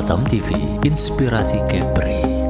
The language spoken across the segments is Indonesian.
Batam TV, Inspirasi Kepri.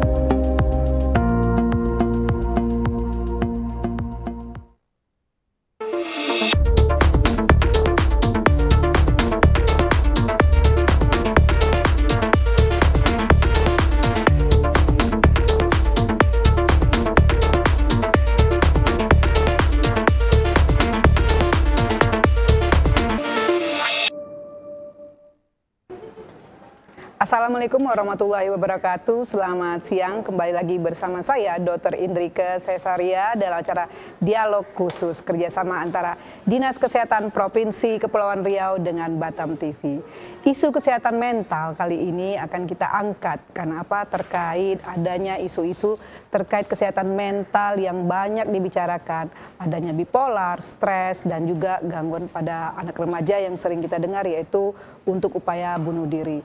Assalamualaikum warahmatullahi wabarakatuh. Selamat siang, kembali lagi bersama saya Dr. Indrike Cesaria dalam acara Dialog Khusus kerjasama antara Dinas Kesehatan Provinsi Kepulauan Riau dengan Batam TV. Isu kesehatan mental kali ini akan kita angkat karena apa? Terkait adanya isu-isu terkait kesehatan mental yang banyak dibicarakan, adanya bipolar, stres, dan juga gangguan pada anak remaja yang sering kita dengar, yaitu untuk upaya bunuh diri.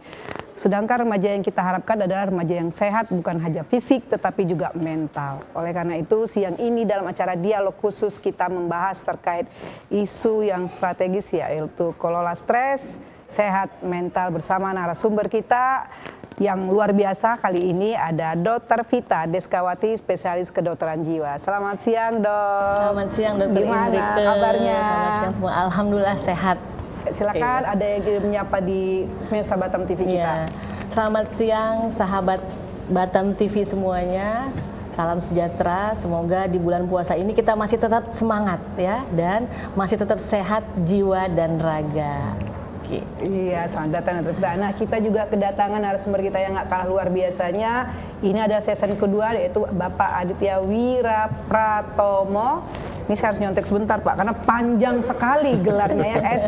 Sedangkan remaja yang kita harapkan adalah remaja yang sehat, bukan hanya fisik tetapi juga mental. Oleh karena itu siang ini dalam acara Dialog Khusus kita membahas terkait isu yang strategis, yaitu kelola stres, sehat mental, bersama narasumber kita yang luar biasa. Kali ini ada Dr. Vita Deskawati, spesialis kedokteran jiwa. Selamat siang, Dok. Selamat siang, Dr. Gimana Indrike. kabarnya? Selamat siang semua. Alhamdulillah sehat. Silakan, ada yang ingin menyapa di pemirsa Batam TV kita. Ya. Selamat siang sahabat Batam TV semuanya. Salam sejahtera. Semoga di bulan puasa ini kita masih tetap semangat ya, dan masih tetap sehat jiwa dan raga. Oke. Iya, selamat datang Dr. Vita. Nah, kita juga kedatangan narasumber kita yang gak kalah luar biasanya. Ini adalah season kedua, yaitu Bapak Aditya Wirapratomo. Ini saya harus nyontek sebentar Pak, karena panjang sekali gelarnya ya.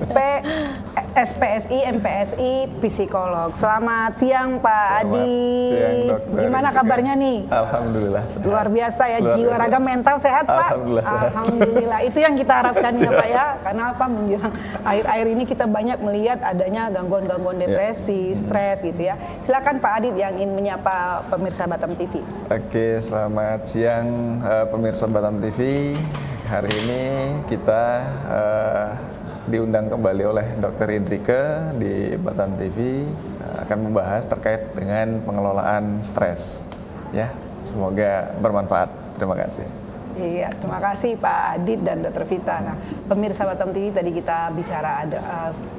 SPSI, MPSI, psikolog. Selamat siang Pak Adi. Siang, Dokter. Gimana kabarnya nih? Alhamdulillah sehat. Luar biasa ya, Luar jiwa biasa. raga mental sehat Pak? Alhamdulillah sehat. Alhamdulillah, itu yang kita harapkan ya Pak ya. Karena apa, menjelang akhir-akhir ini kita banyak melihat adanya gangguan-gangguan depresi, stres gitu ya. Silakan Pak Adit yang ingin menyapa pemirsa Batam TV. Oke, selamat siang pemirsa Batam TV. Hari ini kita diundang kembali oleh Dr. Indrike di Batam TV, akan membahas terkait dengan pengelolaan stres. Ya, semoga bermanfaat. Terima kasih. Iya, terima kasih Pak Adit dan Dr. Vita. Nah, pemirsa Batam TV, tadi kita bicara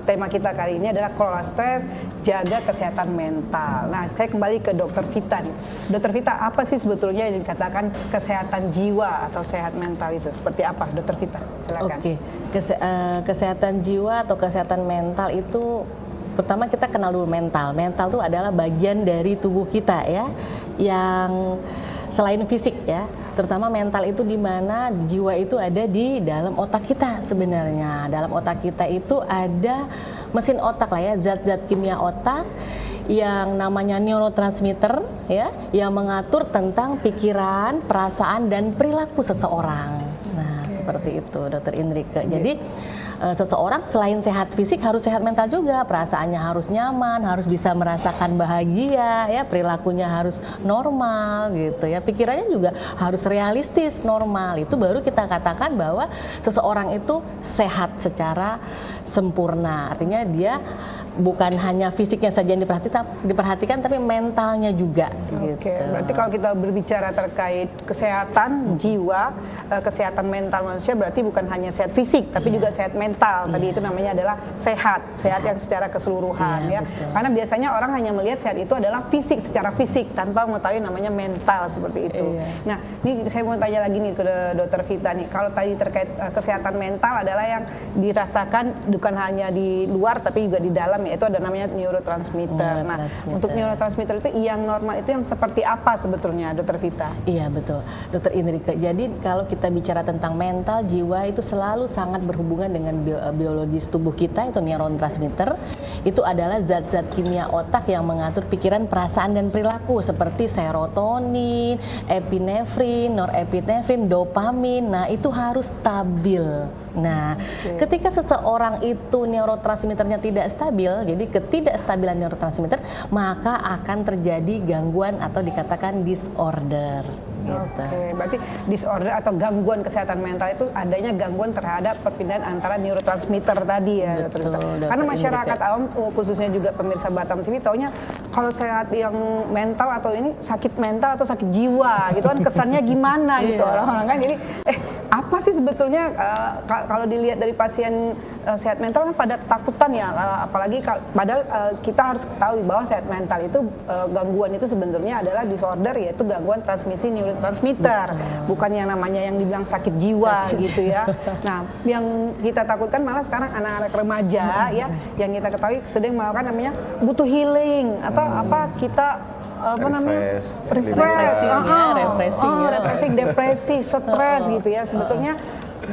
tema kita kali ini adalah kelola stres, jaga kesehatan mental. Nah, saya kembali ke Dr. Vita nih. Dr. Vita, apa sih sebetulnya yang dikatakan kesehatan jiwa atau sehat mental itu? Seperti apa, Dr. Vita? Silakan. Oke. Kesehatan jiwa atau kesehatan mental itu, pertama kita kenal dulu mental. Mental itu adalah bagian dari tubuh kita ya, yang selain fisik ya. Terutama mental itu di mana jiwa itu ada di dalam otak kita sebenarnya. Dalam otak kita itu ada mesin otak lah ya, zat-zat kimia otak yang namanya neurotransmitter ya, yang mengatur tentang pikiran, perasaan dan perilaku seseorang. Nah, seperti itu Dr. Indrike. Jadi seseorang selain sehat fisik harus sehat mental juga, perasaannya harus nyaman, harus bisa merasakan bahagia ya, perilakunya harus normal gitu ya, pikirannya juga harus realistis, normal. Itu baru kita katakan bahwa seseorang itu sehat secara sempurna. Artinya dia bukan hanya fisiknya saja yang diperhatikan tapi mentalnya juga. Oke, Gitu. berarti kalau kita berbicara terkait kesehatan jiwa, kesehatan mental manusia, berarti bukan hanya sehat fisik, tapi juga sehat mental. Tadi itu namanya adalah sehat yang secara keseluruhan ya. Betul. Karena biasanya orang hanya melihat sehat itu adalah fisik, secara fisik, tanpa mengetahui namanya mental seperti itu. Nah, ini saya mau tanya lagi nih ke Dr. Vita nih. Kalau tadi terkait kesehatan mental adalah yang dirasakan bukan hanya di luar tapi juga di dalam, yaitu ada namanya neurotransmitter. Nah, untuk neurotransmitter itu yang normal itu yang seperti apa sebetulnya, Dr. Vita? Iya betul, Dr. Indrike. Jadi kalau kita bicara tentang mental, jiwa itu selalu sangat berhubungan dengan biologis tubuh kita, itu neurotransmitter. Itu adalah zat-zat kimia otak yang mengatur pikiran, perasaan dan perilaku seperti serotonin, epinefrin, norepinefrin, dopamin. Nah, itu harus stabil. Nah, ketika seseorang itu neurotransmitternya tidak stabil, jadi ketidakstabilan neurotransmitter, maka akan terjadi gangguan atau dikatakan disorder. gitu. Oke, berarti disorder atau gangguan kesehatan mental itu adanya gangguan terhadap perpindahan antara neurotransmitter tadi ya, Betul, dokter. Dr. Karena masyarakat Indrika. awam, khususnya juga pemirsa Batam TV, taunya kalau sehat yang mental atau ini sakit mental atau sakit jiwa gitu kan, kesannya gimana gitu Iya. orang-orang kan. Jadi apa sih sebetulnya kalau dilihat dari pasien sehat mental kan pada takutan ya, apalagi padahal kita harus ketahui bahwa sehat mental itu gangguan itu sebenarnya adalah disorder, yaitu gangguan transmisi neurotransmitter, bukan yang namanya yang dibilang sakit jiwa gitu ya. Nah, yang kita takutkan malah sekarang anak-anak remaja ya, yang kita ketahui sedang melakukan namanya butuh healing atau apa kita apa namanya Refreshing ya, refreshing ya. refreshing, depresi, stres gitu ya. Sebetulnya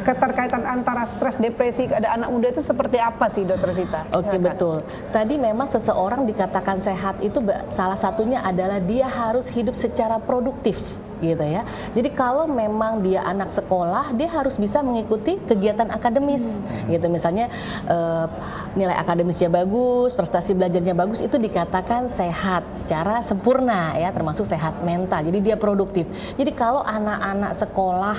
keterkaitan antara stres, depresi pada anak muda itu seperti apa sih, Dokter Vita? Oke, Silakan. betul. Tadi memang seseorang dikatakan sehat itu salah satunya adalah dia harus hidup secara produktif gitu ya. Jadi kalau memang dia anak sekolah, dia harus bisa mengikuti kegiatan akademis gitu. Misalnya nilai akademisnya bagus, prestasi belajarnya bagus, itu dikatakan sehat secara sempurna ya, termasuk sehat mental. Jadi dia produktif. Jadi kalau anak-anak sekolah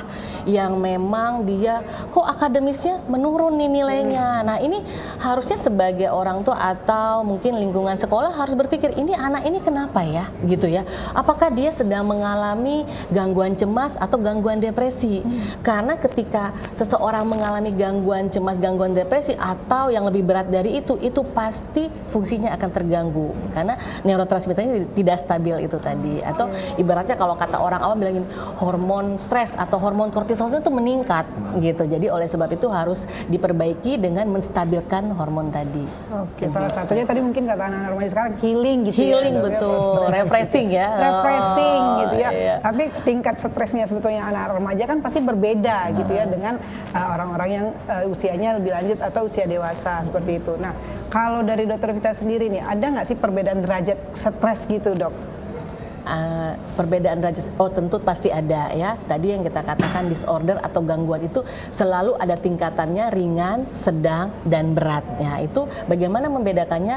yang memang dia kok akademisnya menurun nih nilainya. Nah, ini harusnya sebagai orang tua atau mungkin lingkungan sekolah harus berpikir, ini anak ini kenapa ya gitu ya. Apakah dia sedang mengalami gangguan cemas atau gangguan depresi? Karena ketika seseorang mengalami gangguan cemas, gangguan depresi atau yang lebih berat dari itu pasti fungsinya akan terganggu karena neurotransmitternya tidak stabil itu tadi. Atau ibaratnya kalau kata orang awam bilangin hormon stres atau hormon kortisol itu meningkat gitu. Jadi oleh sebab itu harus diperbaiki dengan menstabilkan hormon tadi. Oke, salah satunya tadi mungkin kata anak-anak remaja sekarang healing gitu Healing, ya. betul, refreshing ya. Refreshing gitu ya. Iya. Tapi tingkat stresnya sebetulnya anak remaja kan pasti berbeda gitu ya dengan orang-orang yang usianya lebih lanjut atau usia dewasa seperti itu. Nah, kalau dari Dokter Vita sendiri nih, ada nggak sih perbedaan derajat stres gitu, Dok? Perbedaan derajat, tentu pasti ada ya. Tadi yang kita katakan disorder atau gangguan itu selalu ada tingkatannya ringan, sedang, dan berat. Ya, itu bagaimana membedakannya?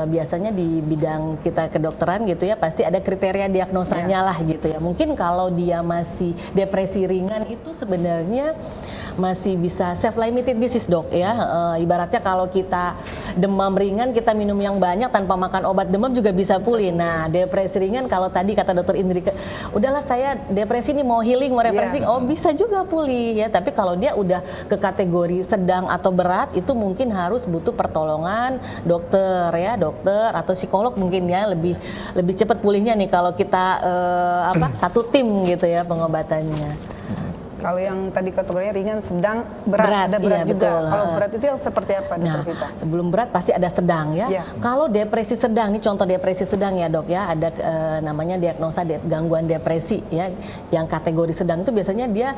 Biasanya di bidang kita kedokteran gitu ya, pasti ada kriteria diagnosanya lah gitu ya. Mungkin kalau dia masih depresi ringan itu sebenarnya masih bisa self-limited disease, Dok ya. Ibaratnya kalau kita demam ringan, kita minum yang banyak tanpa makan obat demam juga bisa pulih. Nah, depresi ringan kalau tadi kata Dokter Indrika, udahlah saya depresi nih mau healing, mau refreshing, bisa juga pulih ya. Tapi kalau dia udah ke kategori sedang atau berat, itu mungkin harus butuh pertolongan dokter ya, dokter atau psikolog mungkin ya, lebih cepat pulihnya nih kalau kita satu tim gitu ya pengobatannya. Kalau yang tadi kategorinya ringan, sedang, berat, ada berat iya, juga. betul. Kalau berat itu yang seperti apa, Dokter Nah, Vita? sebelum berat pasti ada sedang ya. Iya. Kalau depresi sedang, ini contoh depresi sedang ya, Dok ya, ada namanya diagnosa gangguan depresi ya. Yang kategori sedang itu biasanya dia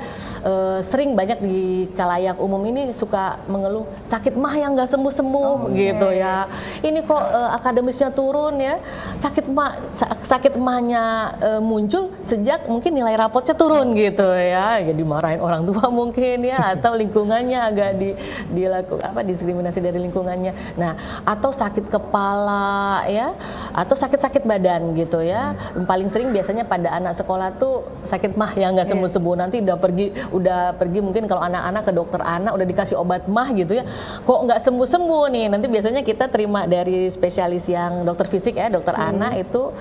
sering banyak di kalayak umum ini suka mengeluh sakit mah yang nggak sembuh-sembuh gitu ya. Ini kok akademisnya turun ya. Sakit mahnya muncul sejak mungkin nilai rapotnya turun gitu ya. Jadi marahin orang tua mungkin ya, atau lingkungannya agak diskriminasi dari lingkungannya. Nah, atau sakit kepala ya, atau sakit-sakit badan gitu ya. Yang paling sering biasanya pada anak sekolah tuh sakit mah yang nggak sembuh-sembuh. Nanti udah pergi mungkin kalau anak-anak ke dokter anak udah dikasih obat mah gitu ya, kok nggak sembuh-sembuh nih. Nanti biasanya kita terima dari spesialis yang dokter fisik ya, dokter anak itu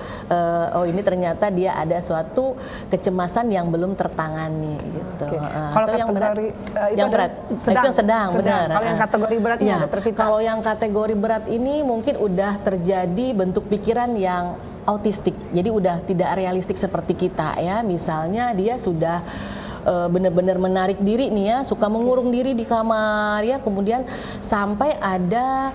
ini ternyata dia ada suatu kecemasan yang belum tertangani gitu. Kalau Atau yang berat, itu yang berat, sedang, itu yang sedang, benar. Kalau yang kategori beratnya, Ya, Dokter Vita? kalau yang kategori berat ini mungkin udah terjadi bentuk pikiran yang autistik, jadi udah tidak realistik seperti kita ya. Misalnya dia sudah benar-benar menarik diri nih ya, suka mengurung diri di kamar ya, kemudian sampai ada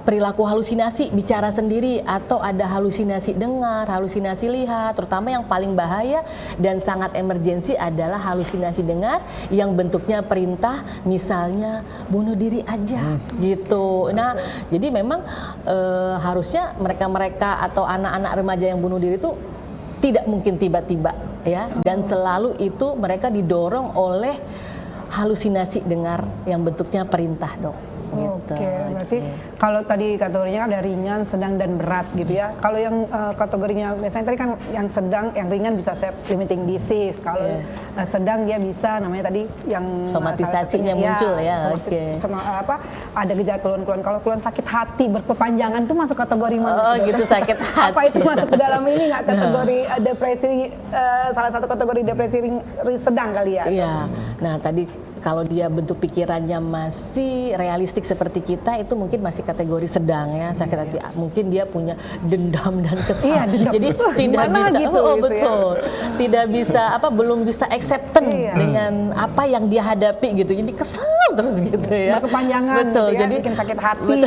perilaku halusinasi, bicara sendiri, atau ada halusinasi dengar, halusinasi lihat. Terutama yang paling bahaya dan sangat emergensi adalah halusinasi dengar yang bentuknya perintah, misalnya bunuh diri aja gitu. Nah, jadi memang harusnya mereka-mereka atau anak-anak remaja yang bunuh diri itu tidak mungkin tiba-tiba ya, dan selalu itu mereka didorong oleh halusinasi dengar yang bentuknya perintah, Dok. Gitu. Oke, berarti kalau tadi kategorinya ada ringan, sedang, dan berat gitu ya. Kalau yang kategorinya biasanya tadi kan yang sedang, yang ringan bisa self limiting disease. Kalau sedang dia bisa namanya tadi yang somatisasinya muncul ya. Ada gejala keluhan-keluhan. Kalau keluhan sakit hati berkepanjangan itu masuk kategori mana? Oh gitu, sakit hati. Apa itu masuk ke dalam ini nggak kategori depresi, salah satu kategori depresi sedang kali ya? Iya. Nah tadi kalau dia bentuk pikirannya masih realistik seperti kita, itu mungkin masih kategori sedang ya, sakit hati. Mungkin dia punya dendam dan kesal. Iya, dendam. Jadi tidak bisa, gitu, betul, ya? tidak bisa belum bisa acceptance dengan apa yang dia hadapi gitu. Jadi kesal terus gitu ya. Berkepanjangan, betul. gitu ya, Jadi bikin sakit hati. Gitu.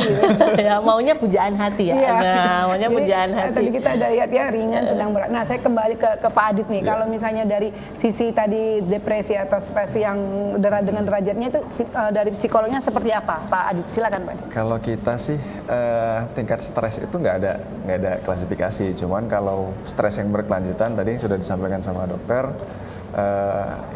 Ya, maunya pujaan hati ya. Iya. Nah, maunya Jadi, pujaan hati. Tadi kita ada lihat ya ringan, sedang, berat. Nah, saya kembali ke Pak Adit nih. Kalau misalnya dari sisi tadi depresi atau stres yang dengan derajatnya itu dari psikolognya seperti apa, Pak Adit? Silakan, Pak. Kalau kita sih tingkat stres itu nggak ada klasifikasi. Cuman kalau stres yang berkelanjutan tadi yang sudah disampaikan sama dokter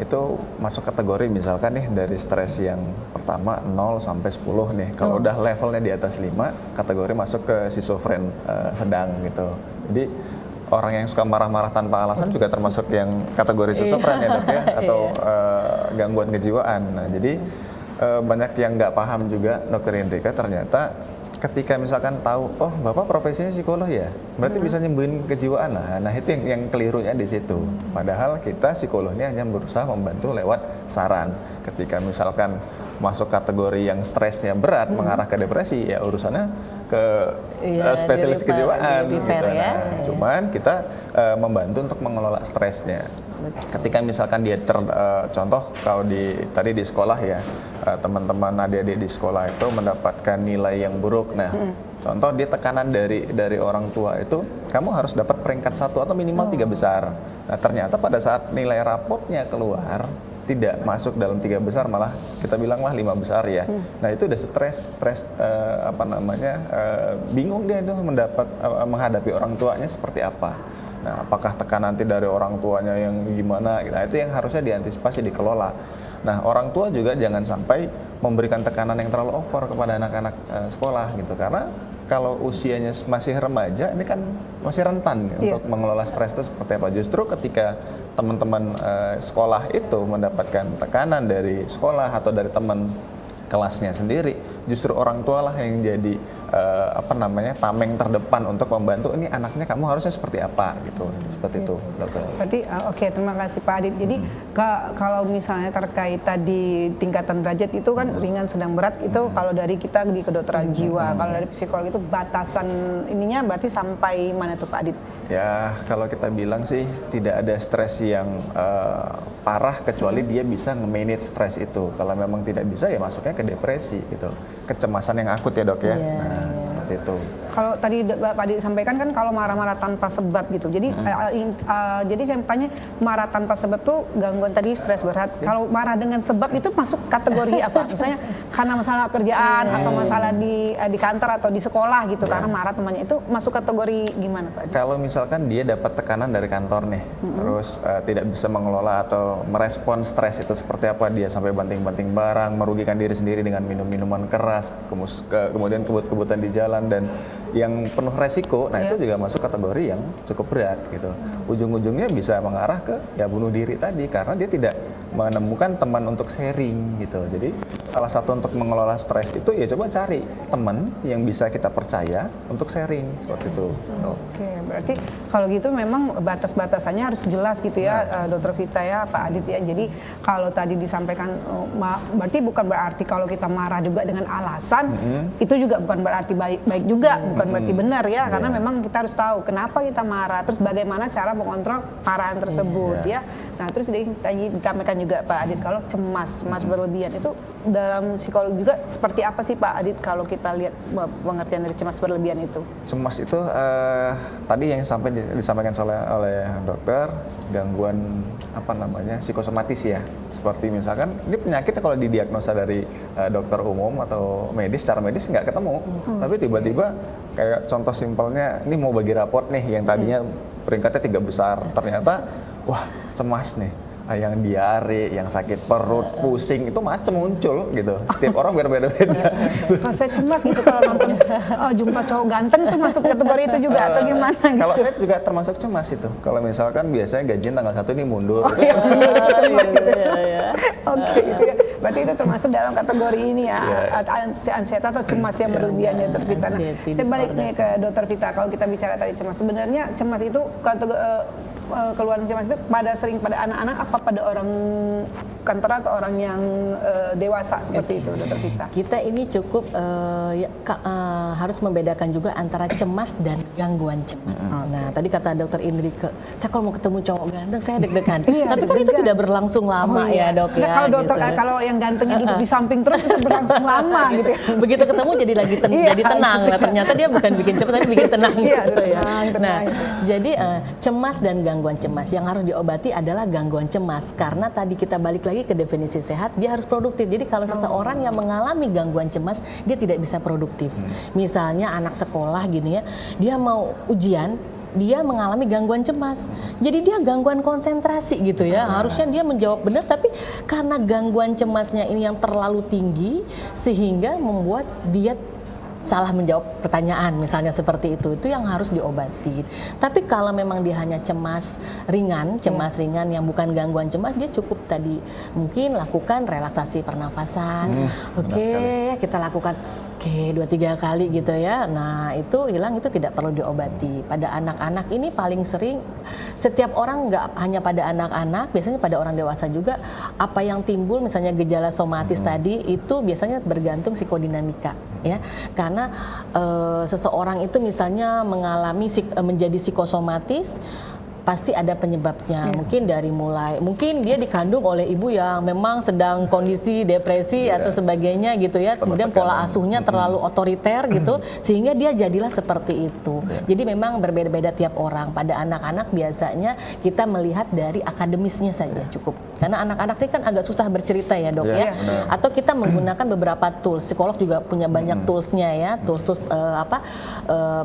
itu masuk kategori misalkan nih dari stres yang pertama 0 sampai 10 nih. Kalau udah levelnya di atas 5, kategori masuk ke schizofren sedang gitu. Jadi orang yang suka marah-marah tanpa alasan juga termasuk yang kategori schizofren ya dok ya, atau gangguan kejiwaan. Nah jadi banyak yang nggak paham juga dokter Hendrika, ternyata ketika misalkan tahu, oh bapak profesinya psikolog ya, berarti bisa nyembuhin kejiwaan lah. Nah itu yang kelirunya di situ. Padahal kita psikolognya hanya berusaha membantu lewat saran. Ketika misalkan masuk kategori yang stresnya berat mengarah ke depresi, ya urusannya ke spesialis kejiwaan gitu. Ya. Nah, cuman kita membantu untuk mengelola stresnya. Ketika misalkan dia contoh kalau tadi di sekolah ya, teman-teman adik-adik di sekolah itu mendapatkan nilai yang buruk. Nah, contoh dia tekanan dari orang tua itu, kamu harus dapat peringkat 1 atau minimal 3 besar. Nah, ternyata pada saat nilai rapotnya keluar tidak masuk dalam 3 besar, malah kita bilanglah 5 besar ya. Nah itu udah stres bingung dia itu menghadapi orang tuanya seperti apa. Nah apakah tekanan nanti dari orang tuanya yang gimana? Nah itu yang harusnya diantisipasi, dikelola. Nah orang tua juga jangan sampai memberikan tekanan yang terlalu over kepada anak-anak sekolah gitu, karena kalau usianya masih remaja, ini kan masih rentan untuk mengelola stres itu seperti apa. Justru ketika teman-teman sekolah itu mendapatkan tekanan dari sekolah atau dari teman kelasnya sendiri, justru orang tua lah yang jadi tameng terdepan untuk membantu, ini anaknya kamu harusnya seperti apa gitu, seperti itu dokter. Berarti oke, terima kasih Pak Adit. Jadi kalau misalnya terkait tadi tingkatan derajat itu kan ringan, sedang, berat itu kalau dari kita di kedokteran jiwa, kalau dari psikolog itu batasan ininya berarti sampai mana tuh Pak Adit? Ya kalau kita bilang sih tidak ada stres yang parah kecuali dia bisa nge-manage stres itu. Kalau memang tidak bisa ya masuknya ke depresi gitu, kecemasan yang akut ya dok ya. Nah, seperti itu. Kalau tadi Pak Adi sampaikan kan kalau marah-marah tanpa sebab gitu. Jadi jadi saya tanya, marah tanpa sebab tuh gangguan tadi stres berat. Kalau marah dengan sebab itu masuk kategori apa? Misalnya karena masalah kerjaan atau masalah di kantor atau di sekolah gitu, karena marah temannya, itu masuk kategori gimana Pak Adi? Kalau misalkan dia dapat tekanan dari kantor nih, terus tidak bisa mengelola atau merespon stres itu seperti apa, dia sampai banting-banting barang, merugikan diri sendiri dengan minum-minuman keras, kemudian kebut-kebutan di jalan dan yang penuh resiko, nah itu juga masuk kategori yang cukup berat gitu. Ujung-ujungnya bisa mengarah ke ya bunuh diri tadi karena dia tidak menemukan teman untuk sharing gitu. Jadi salah satu untuk mengelola stres itu ya coba cari teman yang bisa kita percaya untuk sharing seperti itu. Oke, berarti kalau gitu memang batas-batasannya harus jelas gitu ya, Dokter Vita ya, Pak Adit ya. Jadi kalau tadi disampaikan, berarti bukan berarti kalau kita marah juga dengan alasan, itu juga bukan berarti baik juga, bukan berarti benar ya, karena memang kita harus tahu kenapa kita marah, terus bagaimana cara mengontrol kemarahan tersebut ya. Nah terus ditampilkan juga Pak Adit, kalau cemas berlebihan itu dalam psikolog juga seperti apa sih Pak Adit kalau kita lihat pengertian dari cemas berlebihan itu? Cemas itu tadi yang disampaikan oleh dokter, gangguan psikosomatis ya, seperti misalkan ini penyakitnya kalau didiagnosa dari dokter umum atau medis, secara medis nggak ketemu, tapi tiba-tiba kayak contoh simpelnya, ini mau bagi raport nih yang tadinya peringkatnya 3 besar, ternyata wah cemas nih. yang diare, yang sakit perut, pusing itu macam muncul gitu. Setiap orang beda-beda. Kalau saya cemas gitu kalau nonton jumpa cowok ganteng itu masuk kategori itu juga atau gimana gitu? Kalau saya juga termasuk cemas itu. Kalau misalkan biasanya gajian tanggal 1 ini mundur. Cemas gitu. Oke, gitu ya. Berarti itu termasuk dalam kategori ini ya, anxiety atau cemas yang berlebihan ya, Dokter Vita. Nah, saya balik nih ke Dokter Vita. Kalau kita bicara tadi cemas, sebenarnya cemas itu keluhan cemas itu sering pada anak-anak apa pada orang kantor atau orang yang dewasa seperti itu, Dokter Vita? Kita ini cukup harus membedakan juga antara cemas dan gangguan cemas. Nah, tadi kata Dokter Indrike, saya kalau mau ketemu cowok ganteng saya deg-degan. Tapi kan itu tidak berlangsung lama ya, Dok ya. Kalau dokter gitu. kalau yang gantengnya duduk di samping terus itu berlangsung lama gitu ya. Begitu ketemu jadi lagi jadi tenang. Nah, ternyata dia bukan bikin cemas tapi bikin tenang gitu ya. Nah, jadi cemas dan gangguan cemas yang harus diobati adalah gangguan cemas karena tadi kita balik lagi ke definisi sehat, dia harus produktif. Jadi kalau seseorang yang mengalami gangguan cemas, dia tidak bisa produktif. Misalnya anak sekolah gini ya, dia mau ujian, dia mengalami gangguan cemas. Jadi dia gangguan konsentrasi gitu ya. Harusnya dia menjawab benar tapi karena gangguan cemasnya ini yang terlalu tinggi sehingga membuat dia salah menjawab pertanyaan misalnya seperti itu yang harus diobati. Tapi kalau memang dia hanya cemas ringan yang bukan gangguan cemas, dia cukup tadi mungkin lakukan relaksasi pernafasan. Kita lakukan 2-3 kali gitu ya. Nah, itu hilang, itu tidak perlu diobati. Pada anak-anak ini paling sering, setiap orang nggak hanya pada anak-anak, biasanya pada orang dewasa juga, apa yang timbul misalnya gejala somatis tadi itu biasanya bergantung psikodinamika ya. Karena seseorang itu misalnya menjadi psikosomatis, pasti ada penyebabnya. Mungkin mungkin dia dikandung oleh ibu yang memang sedang kondisi depresi atau sebagainya gitu ya. Kemudian pola asuhnya terlalu otoriter gitu sehingga dia jadilah seperti itu. Jadi memang berbeda-beda tiap orang. Pada anak-anak biasanya kita melihat dari akademisnya saja cukup. Karena anak-anak ini kan agak susah bercerita ya, Dok ya. Atau kita menggunakan beberapa tools. Psikolog juga punya banyak toolsnya ya. Tools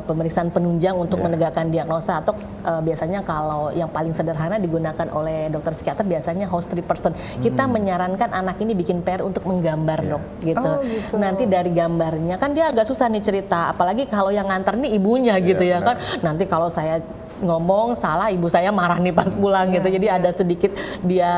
pemeriksaan penunjang untuk menegakkan diagnosa atau biasanya kalau yang paling sederhana digunakan oleh dokter psikiater biasanya host 3 person. Kita menyarankan anak ini bikin PR untuk menggambar, Dok, gitu. Nanti dari gambarnya kan dia agak susah nih cerita, apalagi kalau yang nganter nih ibunya gitu ya kan. Nanti kalau saya ngomong salah ibu saya marah nih pas pulang gitu. Jadi ada sedikit dia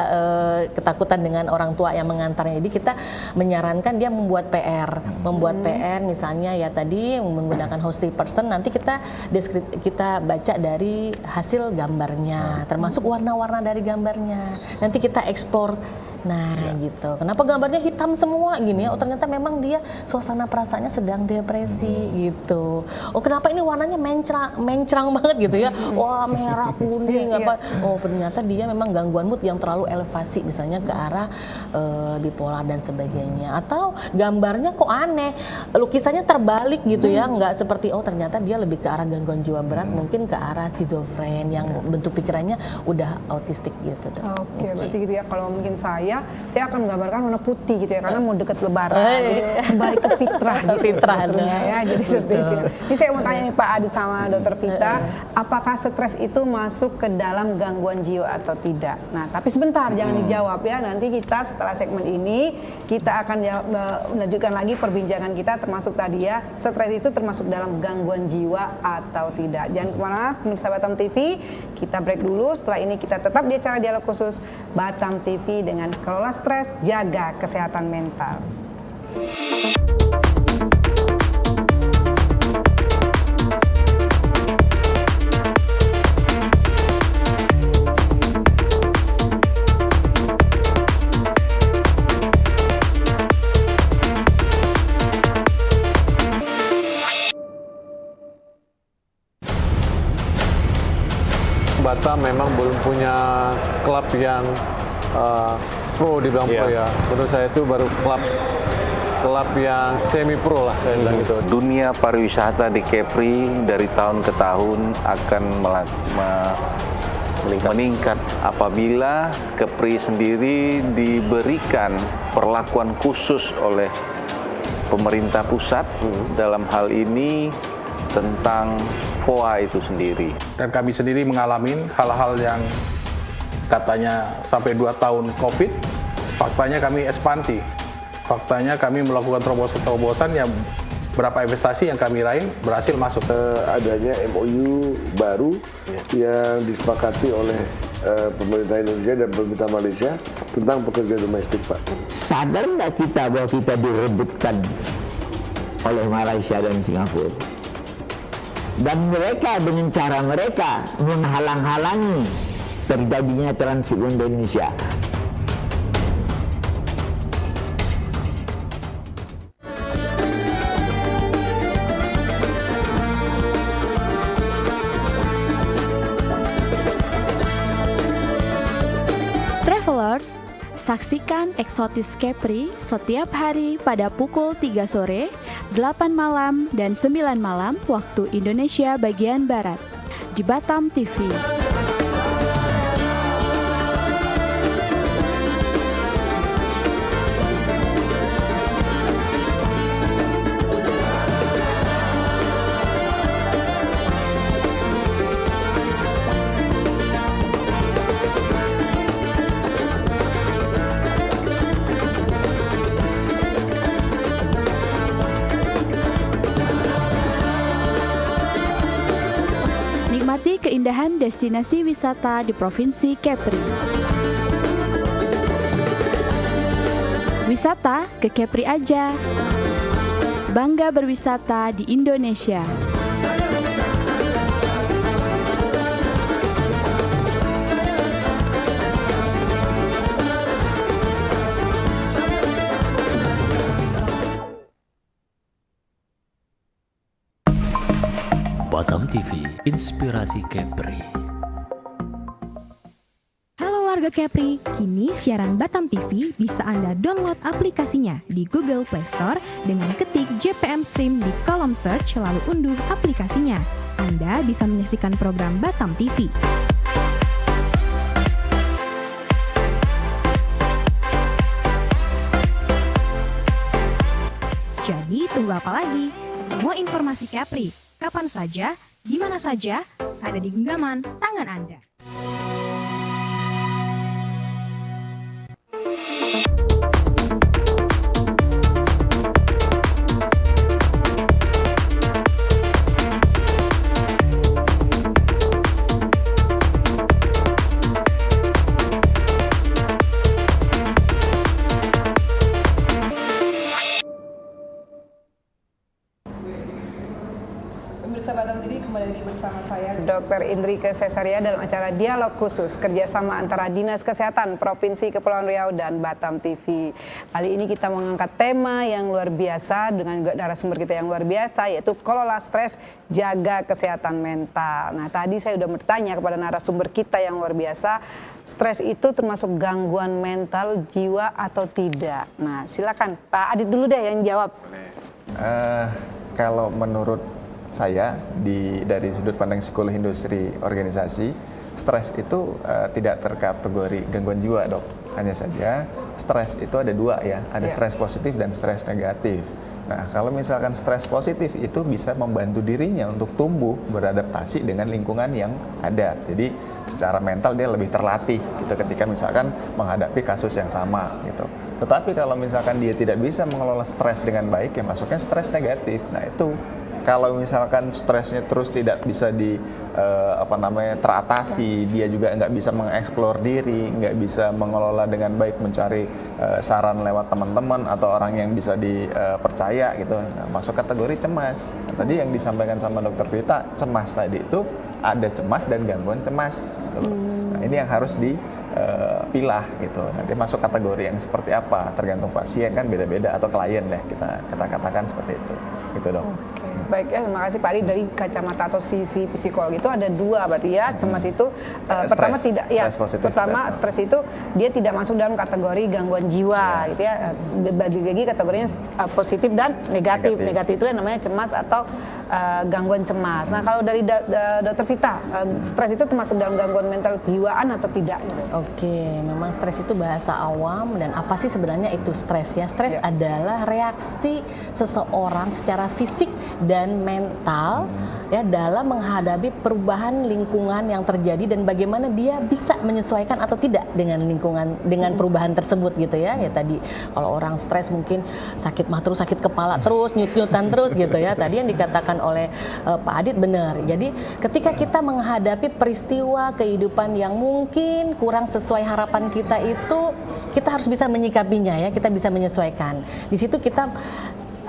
ketakutan dengan orang tua yang mengantarnya. Jadi kita menyarankan dia membuat PR misalnya ya tadi menggunakan host 3 person, nanti kita baca dari hasil gambarnya, termasuk warna-warna dari gambarnya. Nanti kita explore. Nah gitu, kenapa gambarnya hitam semua gini ya? Oh ternyata memang dia suasana perasaannya sedang depresi gitu. Oh kenapa ini warnanya mencrang banget gitu ya? Wah merah kuning apa? Oh ternyata dia memang gangguan mood yang terlalu elevasi misalnya ke arah bipolar dan sebagainya. Atau gambarnya kok aneh, lukisannya terbalik gitu ya? Nggak seperti ternyata dia lebih ke arah gangguan jiwa berat, mungkin ke arah schizofren yang bentuk pikirannya udah autistik gitu. Oke, berarti gitu ya. Kalau mungkin saya akan menggambarkan warna putih gitu ya, karena mau deket lebaran, jadi kembali ke fitrah gitu ya, jadi seperti itu. Ini saya mau tanya nih Pak Adit sama Dokter Vita, apakah stres itu masuk ke dalam gangguan jiwa atau tidak? Nah, tapi sebentar, jangan dijawab ya, nanti kita setelah segmen ini, kita akan melanjutkan lagi perbincangan kita, termasuk tadi ya, stres itu termasuk dalam gangguan jiwa atau tidak. Jangan kemana-mana, pemirsa Batam TV, kita break dulu, setelah ini kita tetap di acara Dialog Khusus Batam TV dengan kelola stres, jaga kesehatan mental. Batam memang belum punya klub yang pro dibilang pro ya. Menurut saya itu baru klub yang semi pro lah saya bilang gitu. Dunia pariwisata di Kepri dari tahun ke tahun akan meningkat apabila Kepri sendiri diberikan perlakuan khusus oleh pemerintah pusat dalam hal ini tentang FOA itu sendiri. Dan kami sendiri mengalami hal-hal yang katanya sampai 2 tahun COVID, faktanya kami ekspansi. Faktanya kami melakukan terobosan-terobosan yang berapa investasi yang kami raih berhasil masuk. Adanya MOU baru yang disepakati oleh pemerintah Indonesia dan pemerintah Malaysia tentang pekerja domestik, Pak. Sadar nggak kita bahwa kita direbutkan oleh Malaysia dan Singapura? Dan mereka dengan cara mereka menghalang-halangi terjadinya transit di Indonesia. Travelers, saksikan Eksotis Kepri setiap hari pada pukul 3 sore, 8 malam, dan 9 malam waktu Indonesia bagian Barat di Batam TV. Nikmati keindahan destinasi wisata di Provinsi Kepri. Wisata ke Kepri aja. Bangga berwisata di Indonesia. Batam TV, inspirasi Kepri. Halo warga Kepri, kini siaran Batam TV bisa Anda download aplikasinya di Google Play Store dengan ketik JPM Stream di kolom search lalu unduh aplikasinya. Anda bisa menyaksikan program Batam TV. Jadi tunggu apa lagi? Semua informasi Kepri kapan saja, di mana saja, ada di genggaman tangan Anda. Pemirsa Batam TV, kembali lagi bersama saya Dr. Indrike Sesaria dalam acara Dialog Khusus kerjasama antara Dinas Kesehatan Provinsi Kepulauan Riau dan Batam TV. Kali ini kita mengangkat tema yang luar biasa dengan narasumber kita yang luar biasa, yaitu kelola stres, jaga kesehatan mental. Nah, tadi saya sudah bertanya kepada narasumber kita yang luar biasa, stres itu termasuk gangguan mental jiwa atau tidak? Nah, silakan Pak Adit dulu deh yang jawab. Kalau menurut saya dari sudut pandang psikologi industri organisasi, stres itu tidak terkategori gangguan jiwa, Dok. Hanya saja stres itu ada dua ya, ada stres positif dan stres negatif. Nah, kalau misalkan stres positif itu bisa membantu dirinya untuk tumbuh beradaptasi dengan lingkungan yang ada. Jadi secara mental dia lebih terlatih gitu ketika misalkan menghadapi kasus yang sama gitu. Tetapi kalau misalkan dia tidak bisa mengelola stres dengan baik, ya masuknya stres negatif. Nah, itu kalau misalkan stresnya terus tidak bisa teratasi, dia juga nggak bisa mengeksplor diri, nggak bisa mengelola dengan baik, mencari saran lewat teman-teman atau orang yang bisa dipercaya gitu. Nah, masuk kategori cemas. Nah, tadi yang disampaikan sama Dokter Vita, cemas tadi itu ada cemas dan gangguan cemas. Gitu. Nah, ini yang harus dipilah gitu. Nah, dia masuk kategori yang seperti apa? Tergantung pasien kan beda-beda atau klien ya kita katakan seperti itu. Gitu, Dok. Baik ya, terima kasih Pak Adi. Dari kacamata atau sisi psikologi itu ada dua berarti ya. Cemas itu pertama tidak ya. Pertama stres itu dia tidak masuk dalam kategori gangguan jiwa gitu ya. Bagi lagi kategorinya positif dan negatif. Negatif itu namanya cemas atau gangguan cemas. Nah, kalau dari Dokter Vita, stres itu termasuk dalam gangguan mental jiwaan atau tidak? Oke, memang stres itu bahasa awam, dan apa sih sebenarnya itu stres ya? Stres adalah reaksi seseorang secara fisik dan mental ya dalam menghadapi perubahan lingkungan yang terjadi dan bagaimana dia bisa menyesuaikan atau tidak dengan lingkungan, dengan perubahan tersebut gitu ya. Ya tadi kalau orang stres mungkin sakit mah terus, sakit kepala terus, nyut-nyutan terus gitu ya. Tadi yang dikatakan oleh Pak Adit benar. Jadi ketika kita menghadapi peristiwa kehidupan yang mungkin kurang sesuai harapan kita itu, kita harus bisa menyikapinya ya, kita bisa menyesuaikan. Di situ kita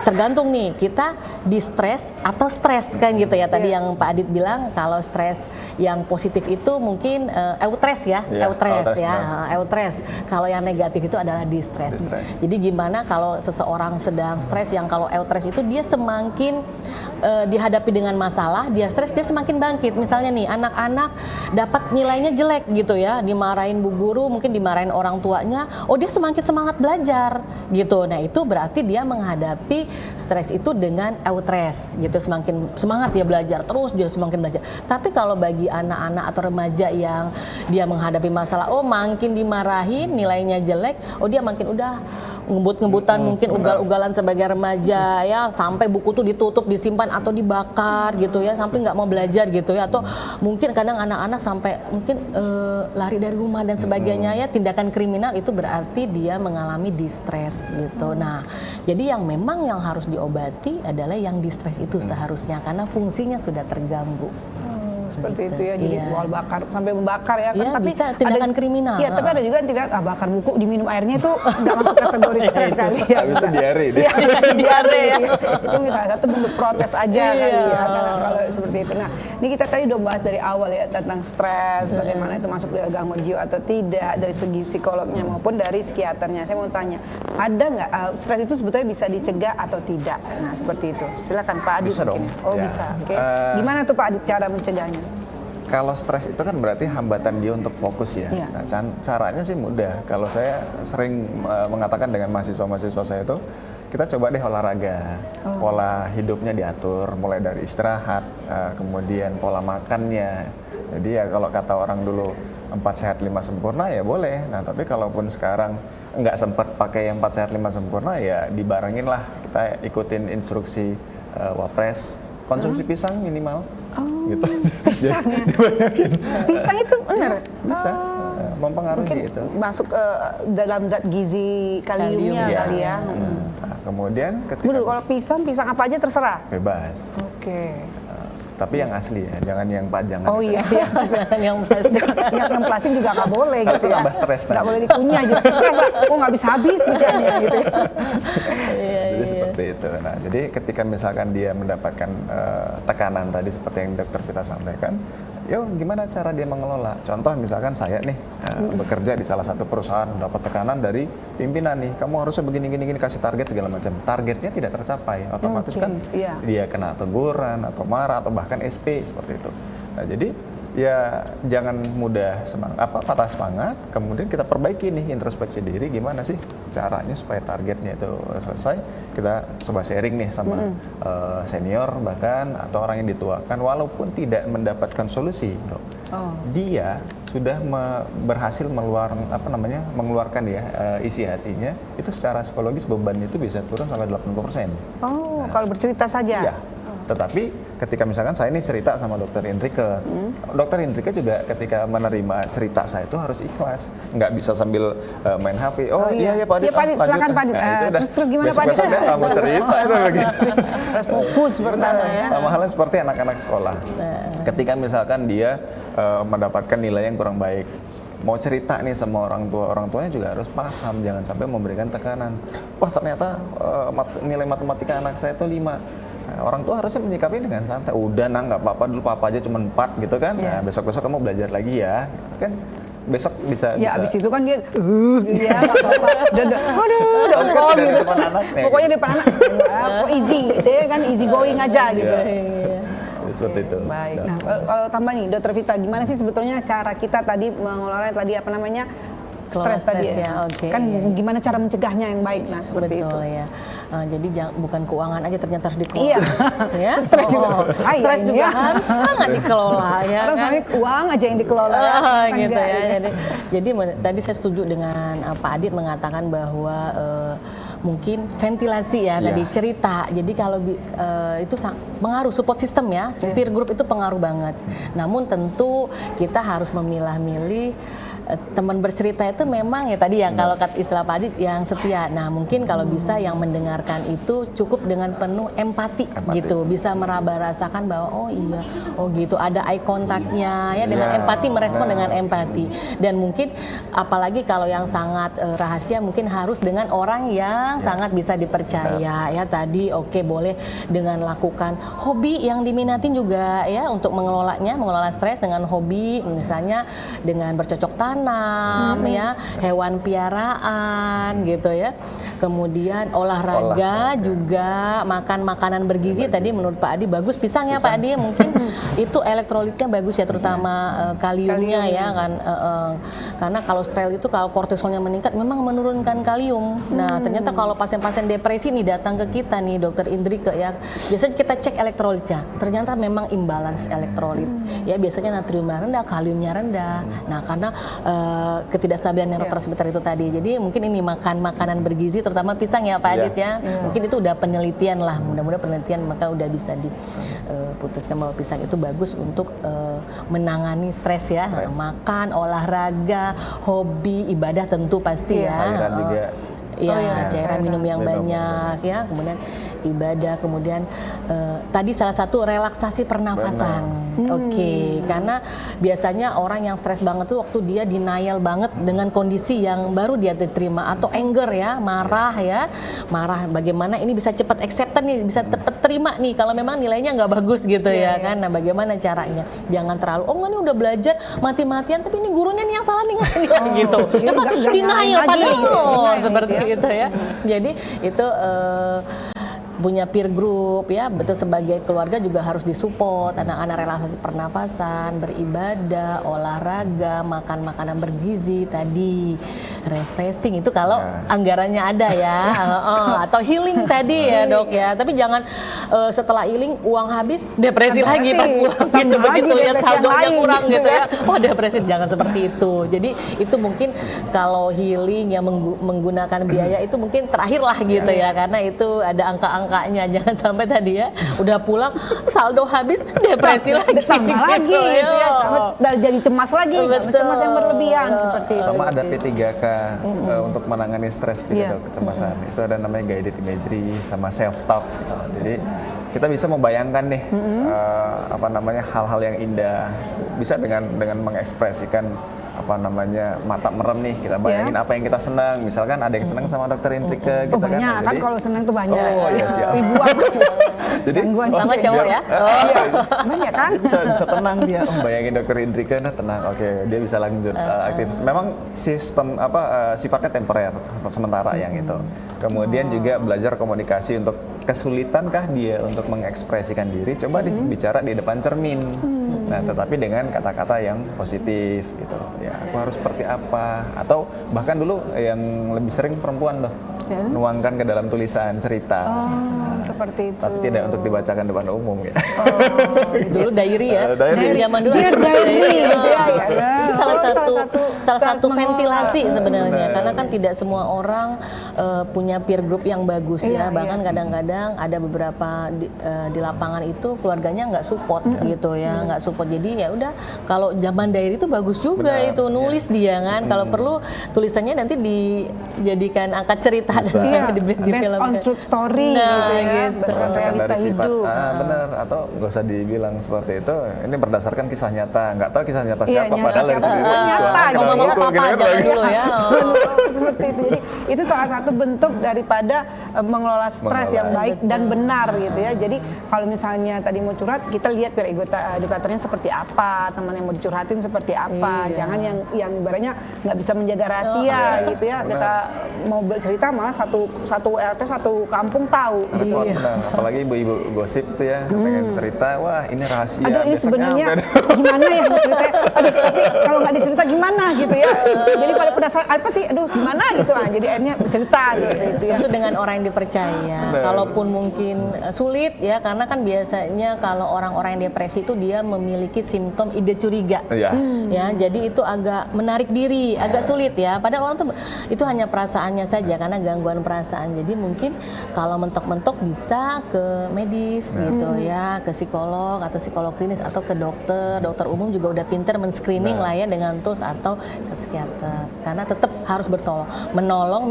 tergantung nih, kita di stres atau stres kan gitu ya. Tadi yang Pak Adit bilang kalau stres yang positif itu mungkin eutres ya, eutres ya, eutres. Kalau yang negatif itu adalah distres. Jadi gimana kalau seseorang sedang stres, yang kalau eutres itu dia semakin dihadapi dengan masalah, dia stres, dia semakin bangkit. Misalnya nih anak-anak dapat nilainya jelek gitu ya, dimarahin bu guru, mungkin dimarahin orang tuanya, oh dia semakin semangat belajar gitu. Nah itu berarti dia menghadapi stres itu dengan eutres gitu, semakin semangat dia belajar, terus dia semakin belajar. Tapi kalau bagi anak-anak atau remaja yang dia menghadapi masalah, oh makin dimarahin, nilainya jelek, oh dia makin udah ngebut-ngebutan, mungkin ugal-ugalan sebagai remaja ya, sampai buku tuh ditutup, disimpan atau dibakar gitu ya, sampai nggak mau belajar gitu ya, atau mungkin kadang anak-anak sampai mungkin lari dari rumah dan sebagainya ya, tindakan kriminal. Itu berarti dia mengalami distres gitu. Nah jadi yang memang yang harus diobati adalah yang distres itu seharusnya, karena fungsinya sudah terganggu. Seperti gitu. itu ya, jadi Iya. bakar sampai membakar ya kan. Iya, Tapi bisa tindakan kriminal. Iya, tapi ada juga yang tidak bakar buku diminum airnya itu nggak masuk kategori stres kali ya. Habis itu diare deh. Iya, diare ya. Itu salah satu bentuk protes aja kali ya, kalau seperti itu. Nah, ini kita tadi udah bahas dari awal ya tentang stres, bagaimana itu masuk dalam gangguan jiwa atau tidak, dari segi psikolognya maupun dari psikiaternya. Saya mau tanya, ada nggak stres itu sebetulnya bisa dicegah atau tidak? Nah, seperti itu. Silakan Pak Adit. Bisa dong. Oh, Ya. bisa. Oke. Gimana tuh Pak Adit cara mencegahnya? Kalau stres itu kan berarti hambatan dia untuk fokus ya. Iya. Nah, caranya sih mudah. Kalau saya sering mengatakan dengan mahasiswa-mahasiswa saya itu, kita coba deh olahraga. Pola hidupnya diatur, mulai dari istirahat, kemudian pola makannya. Jadi ya kalau kata orang dulu 4 sehat 5 sempurna ya boleh. Nah tapi kalaupun sekarang nggak sempat pakai yang 4 sehat 5 sempurna, ya dibarengin lah, kita ikutin instruksi Wapres, konsumsi pisang minimal. Gitu. Pisangnya. Dibanyakin. Pisang itu benar? Bisa mempengaruhi Mungkin itu. masuk ke dalam zat gizi kaliumnya Kalium, kali ya. Nah, kemudian ketika Bener, kalau pisang apa aja terserah. bebas. Oke. Tapi yang asli ya, jangan yang pajangan. Oh itu. iya, iya. yang plastik. yang plastik juga nggak boleh Kalau gitu itu ya. nambah stres, Nggak nah. boleh dikunyah juga stres lah. Oh nggak bisa habis pisangnya gitu ya. Jadi seperti itu. Nah, jadi ketika misalkan dia mendapatkan tekanan tadi seperti yang Dokter Vita sampaikan, yo gimana cara dia mengelola? Contoh misalkan saya nih bekerja di salah satu perusahaan, dapat tekanan dari pimpinan nih, kamu harusnya begini kasih target segala macam. Targetnya tidak tercapai, otomatis kan dia kena teguran atau marah atau bahkan SP seperti itu. Nah, jadi ya jangan mudah patah semangat, kemudian kita perbaiki nih introspeksi diri, gimana sih caranya supaya targetnya itu selesai. Kita coba sharing nih sama senior bahkan atau orang yang dituakan, walaupun tidak mendapatkan solusi, Dok. Dia sudah berhasil mengeluarkan ya isi hatinya, itu secara psikologis bebannya itu bisa turun sampai 80%. Oh, kalau bercerita saja. Iya. Tetapi ketika misalkan saya ini cerita sama Dokter Indrike, Dokter Indrike juga ketika menerima cerita saya itu harus ikhlas, nggak bisa sambil main HP. Oh iya Pak Adit, Iya Pak Adit, silakan Pak Adit. Terus gimana Pak Adit? Besok dia nggak mau cerita itu begitu. Harus fokus pertama ya. Sama halnya seperti anak-anak sekolah. Ketika misalkan dia mendapatkan nilai yang kurang baik, mau cerita nih sama orang tuanya juga harus paham, jangan sampai memberikan tekanan. Wah ternyata nilai matematika anak saya itu 5. Nah, orang tua harusnya menyikapi dengan santai. Udah nggak apa-apa dulu, papa aja cuma 4 gitu kan. Nah besok-besok kamu belajar lagi ya, gitu kan. Besok bisa. Abis itu kan dia, ya nggak apa-apa. Dongkol gitu. Pokoknya di depan anak, easy, gitu ya kan, easy going aja gitu. Seperti itu. Baik. Nah, kalau tambah nih, Dokter Vita, gimana sih sebetulnya cara kita tadi mengelola tadi stres tadi ya. Kan gimana cara mencegahnya yang baik? Nah, seperti Betul, itu. Ya. Jadi bukan keuangan aja ternyata harus dikelola. Iya. Ya. Stres juga harus sangat dikelola ya. Karena soalnya uang aja yang dikelola. Gitu ya. Jadi tadi saya setuju dengan Pak Adit mengatakan bahwa mungkin ventilasi ya tadi cerita. Jadi kalau itu pengaruh support system ya, peer group itu pengaruh banget. Namun tentu kita harus memilah-milih teman bercerita itu memang ya tadi yang kalau kata istilah Pak Adit yang setia. Nah mungkin kalau bisa yang mendengarkan itu cukup dengan penuh empati. Gitu, bisa meraba-rasakan bahwa oh iya, oh gitu, ada eye contact-nya ya dengan empati, merespon dengan empati. Dan mungkin apalagi kalau yang sangat rahasia mungkin harus dengan orang yang sangat bisa dipercaya ya tadi. Oke, boleh dengan lakukan hobi yang diminatin juga ya untuk mengelola stres dengan hobi misalnya dengan bercocok tanam ya, hewan piaraan gitu ya. Kemudian olahraga juga, makan makanan bergizi tadi menurut Pak Adi bagus, pisang ya Pak Adi mungkin itu elektrolitnya bagus ya, terutama kaliumnya ya kan. Karena kalau stres itu kalau kortisolnya meningkat memang menurunkan kalium. Nah, ternyata kalau pasien-pasien depresi nih datang ke kita nih Dokter Indrike ya, biasanya kita cek elektrolitnya. Ternyata memang imbalance elektrolit. Ya biasanya natriumnya rendah, kaliumnya rendah. Nah, karena ketidakstabilan neurotransmitter itu tadi. Jadi mungkin ini makan makanan bergizi terutama pisang ya Pak Adit ya. Mungkin itu udah penelitian lah. Mudah-mudahan penelitian maka udah bisa diputuskan bahwa pisang itu bagus untuk menangani stres ya. Makan, olahraga, hobi, ibadah tentu pasti ya. Cairan juga. Cairan minum yang banyak ya, kemudian ibadah, kemudian tadi salah satu relaksasi pernafasan. Oke, karena biasanya orang yang stres banget tuh waktu dia denial banget dengan kondisi yang baru dia diterima atau anger ya, marah bagaimana ini bisa cepat acceptance nih, bisa cepat terima nih kalau memang nilainya nggak bagus gitu ya kan. Nah, bagaimana caranya? Jangan terlalu ini udah belajar mati-matian tapi ini gurunya nih yang salah nih gitu. Denial padahal seperti itu ya. Jadi itu punya peer group ya, betul sebagai keluarga juga harus disupport anak-anak relaksasi pernafasan, beribadah, olahraga, makan makanan bergizi tadi, refreshing itu kalau anggarannya ada ya, atau healing tadi ya Dok ya. Tapi jangan setelah healing uang habis depresi lagi pas pulang gitu, begitu lihat saldonya kurang gitu ya. Oh depresi, jangan seperti itu. Jadi itu mungkin kalau healing yang menggunakan biaya itu mungkin terakhir lah gitu ya, karena itu ada angka-angkanya. Jangan sampai tadi ya udah pulang saldo habis depresi lagi tambah lagi gitu ya, jadi cemas lagi, cemas yang berlebihan seperti itu. Sama ada P3K untuk menangani stres juga kecemasan. Itu ada namanya guided imagery sama self talk gitu. Jadi kita bisa membayangkan nih hal-hal yang indah, bisa dengan mengekspresikan mata merem nih, kita bayangin apa yang kita senang. Misalkan ada yang senang sama Dokter Indrike gitu kan. Banyak kan, kalau senang tuh banyak. Oh iya siap. Jadi sama cowok ya. Banyak kan. Bisa tenang dia. Bayangin Dokter Indrike tenang. Oke, dia bisa lanjut aktif. Memang sistem sifatnya temporer, sementara yang itu. Kemudian juga belajar komunikasi. Untuk kesulitankah dia untuk mengekspresikan diri, coba deh bicara di depan cermin. Nah, tetapi dengan kata-kata yang positif gitu. Ya, aku harus seperti apa? Atau bahkan dulu yang lebih sering perempuan tuh nuangkan ke dalam tulisan cerita. Seperti itu. Tapi tidak untuk dibacakan depan umum ya. Dulu diary ya. Zaman dulu diary gitu ya. Itu salah satu ventilasi sebenarnya. Karena kan tidak semua orang punya peer group yang bagus ya. Bahkan kadang-kadang ada beberapa di lapangan itu keluarganya nggak support gitu ya, nggak support. Jadi ya udah, kalau zaman diary itu bagus juga itu nulis dia kan. Kalau perlu tulisannya nanti dijadikan angkat cerita based on truth story gitu ya, berdasarkan realita hidup. Benar, atau nggak usah dibilang seperti itu. Ini berdasarkan kisah nyata, nggak tahu kisah nyata siapa, padahal yang sendiri nyata gitu ya. Seperti itu. Jadi itu salah satu bentuk daripada mengelola stres yang baik dan benar gitu ya. Jadi kalau misalnya tadi mau curhat, kita lihat peer educatornya seperti apa, teman yang mau dicurhatin seperti apa. Jangan yang ibaratnya nggak bisa menjaga rahasia gitu ya. Kita mau bercerita malah satu RT satu kampung tahu. Apalagi ibu-ibu gosip tuh ya, pengen cerita, wah ini rahasia. Aduh ini sebenarnya gimana ya ceritanya? Aduh tapi kalau nggak dicerita gimana gitu ya. Jadi pada penasaran apa sih? Aduh gimana gitu lah. Jadi akhirnya bercerita seperti itu ya. Itu dengan orang yang dipercaya. Kalaupun mungkin sulit ya, karena kan biasanya kalau orang-orang yang depresi itu dia memilih memiliki simptom ide curiga. Iya. Ya, jadi itu agak menarik diri, agak sulit ya. Padahal orang tuh itu hanya perasaannya saja karena gangguan perasaan. Jadi mungkin kalau mentok-mentok bisa ke medis gitu ya, ke psikolog atau psikolog klinis atau ke dokter umum juga udah pinter men-screening lah ya dengan tools atau ke psikiater. Karena tetap harus menolong.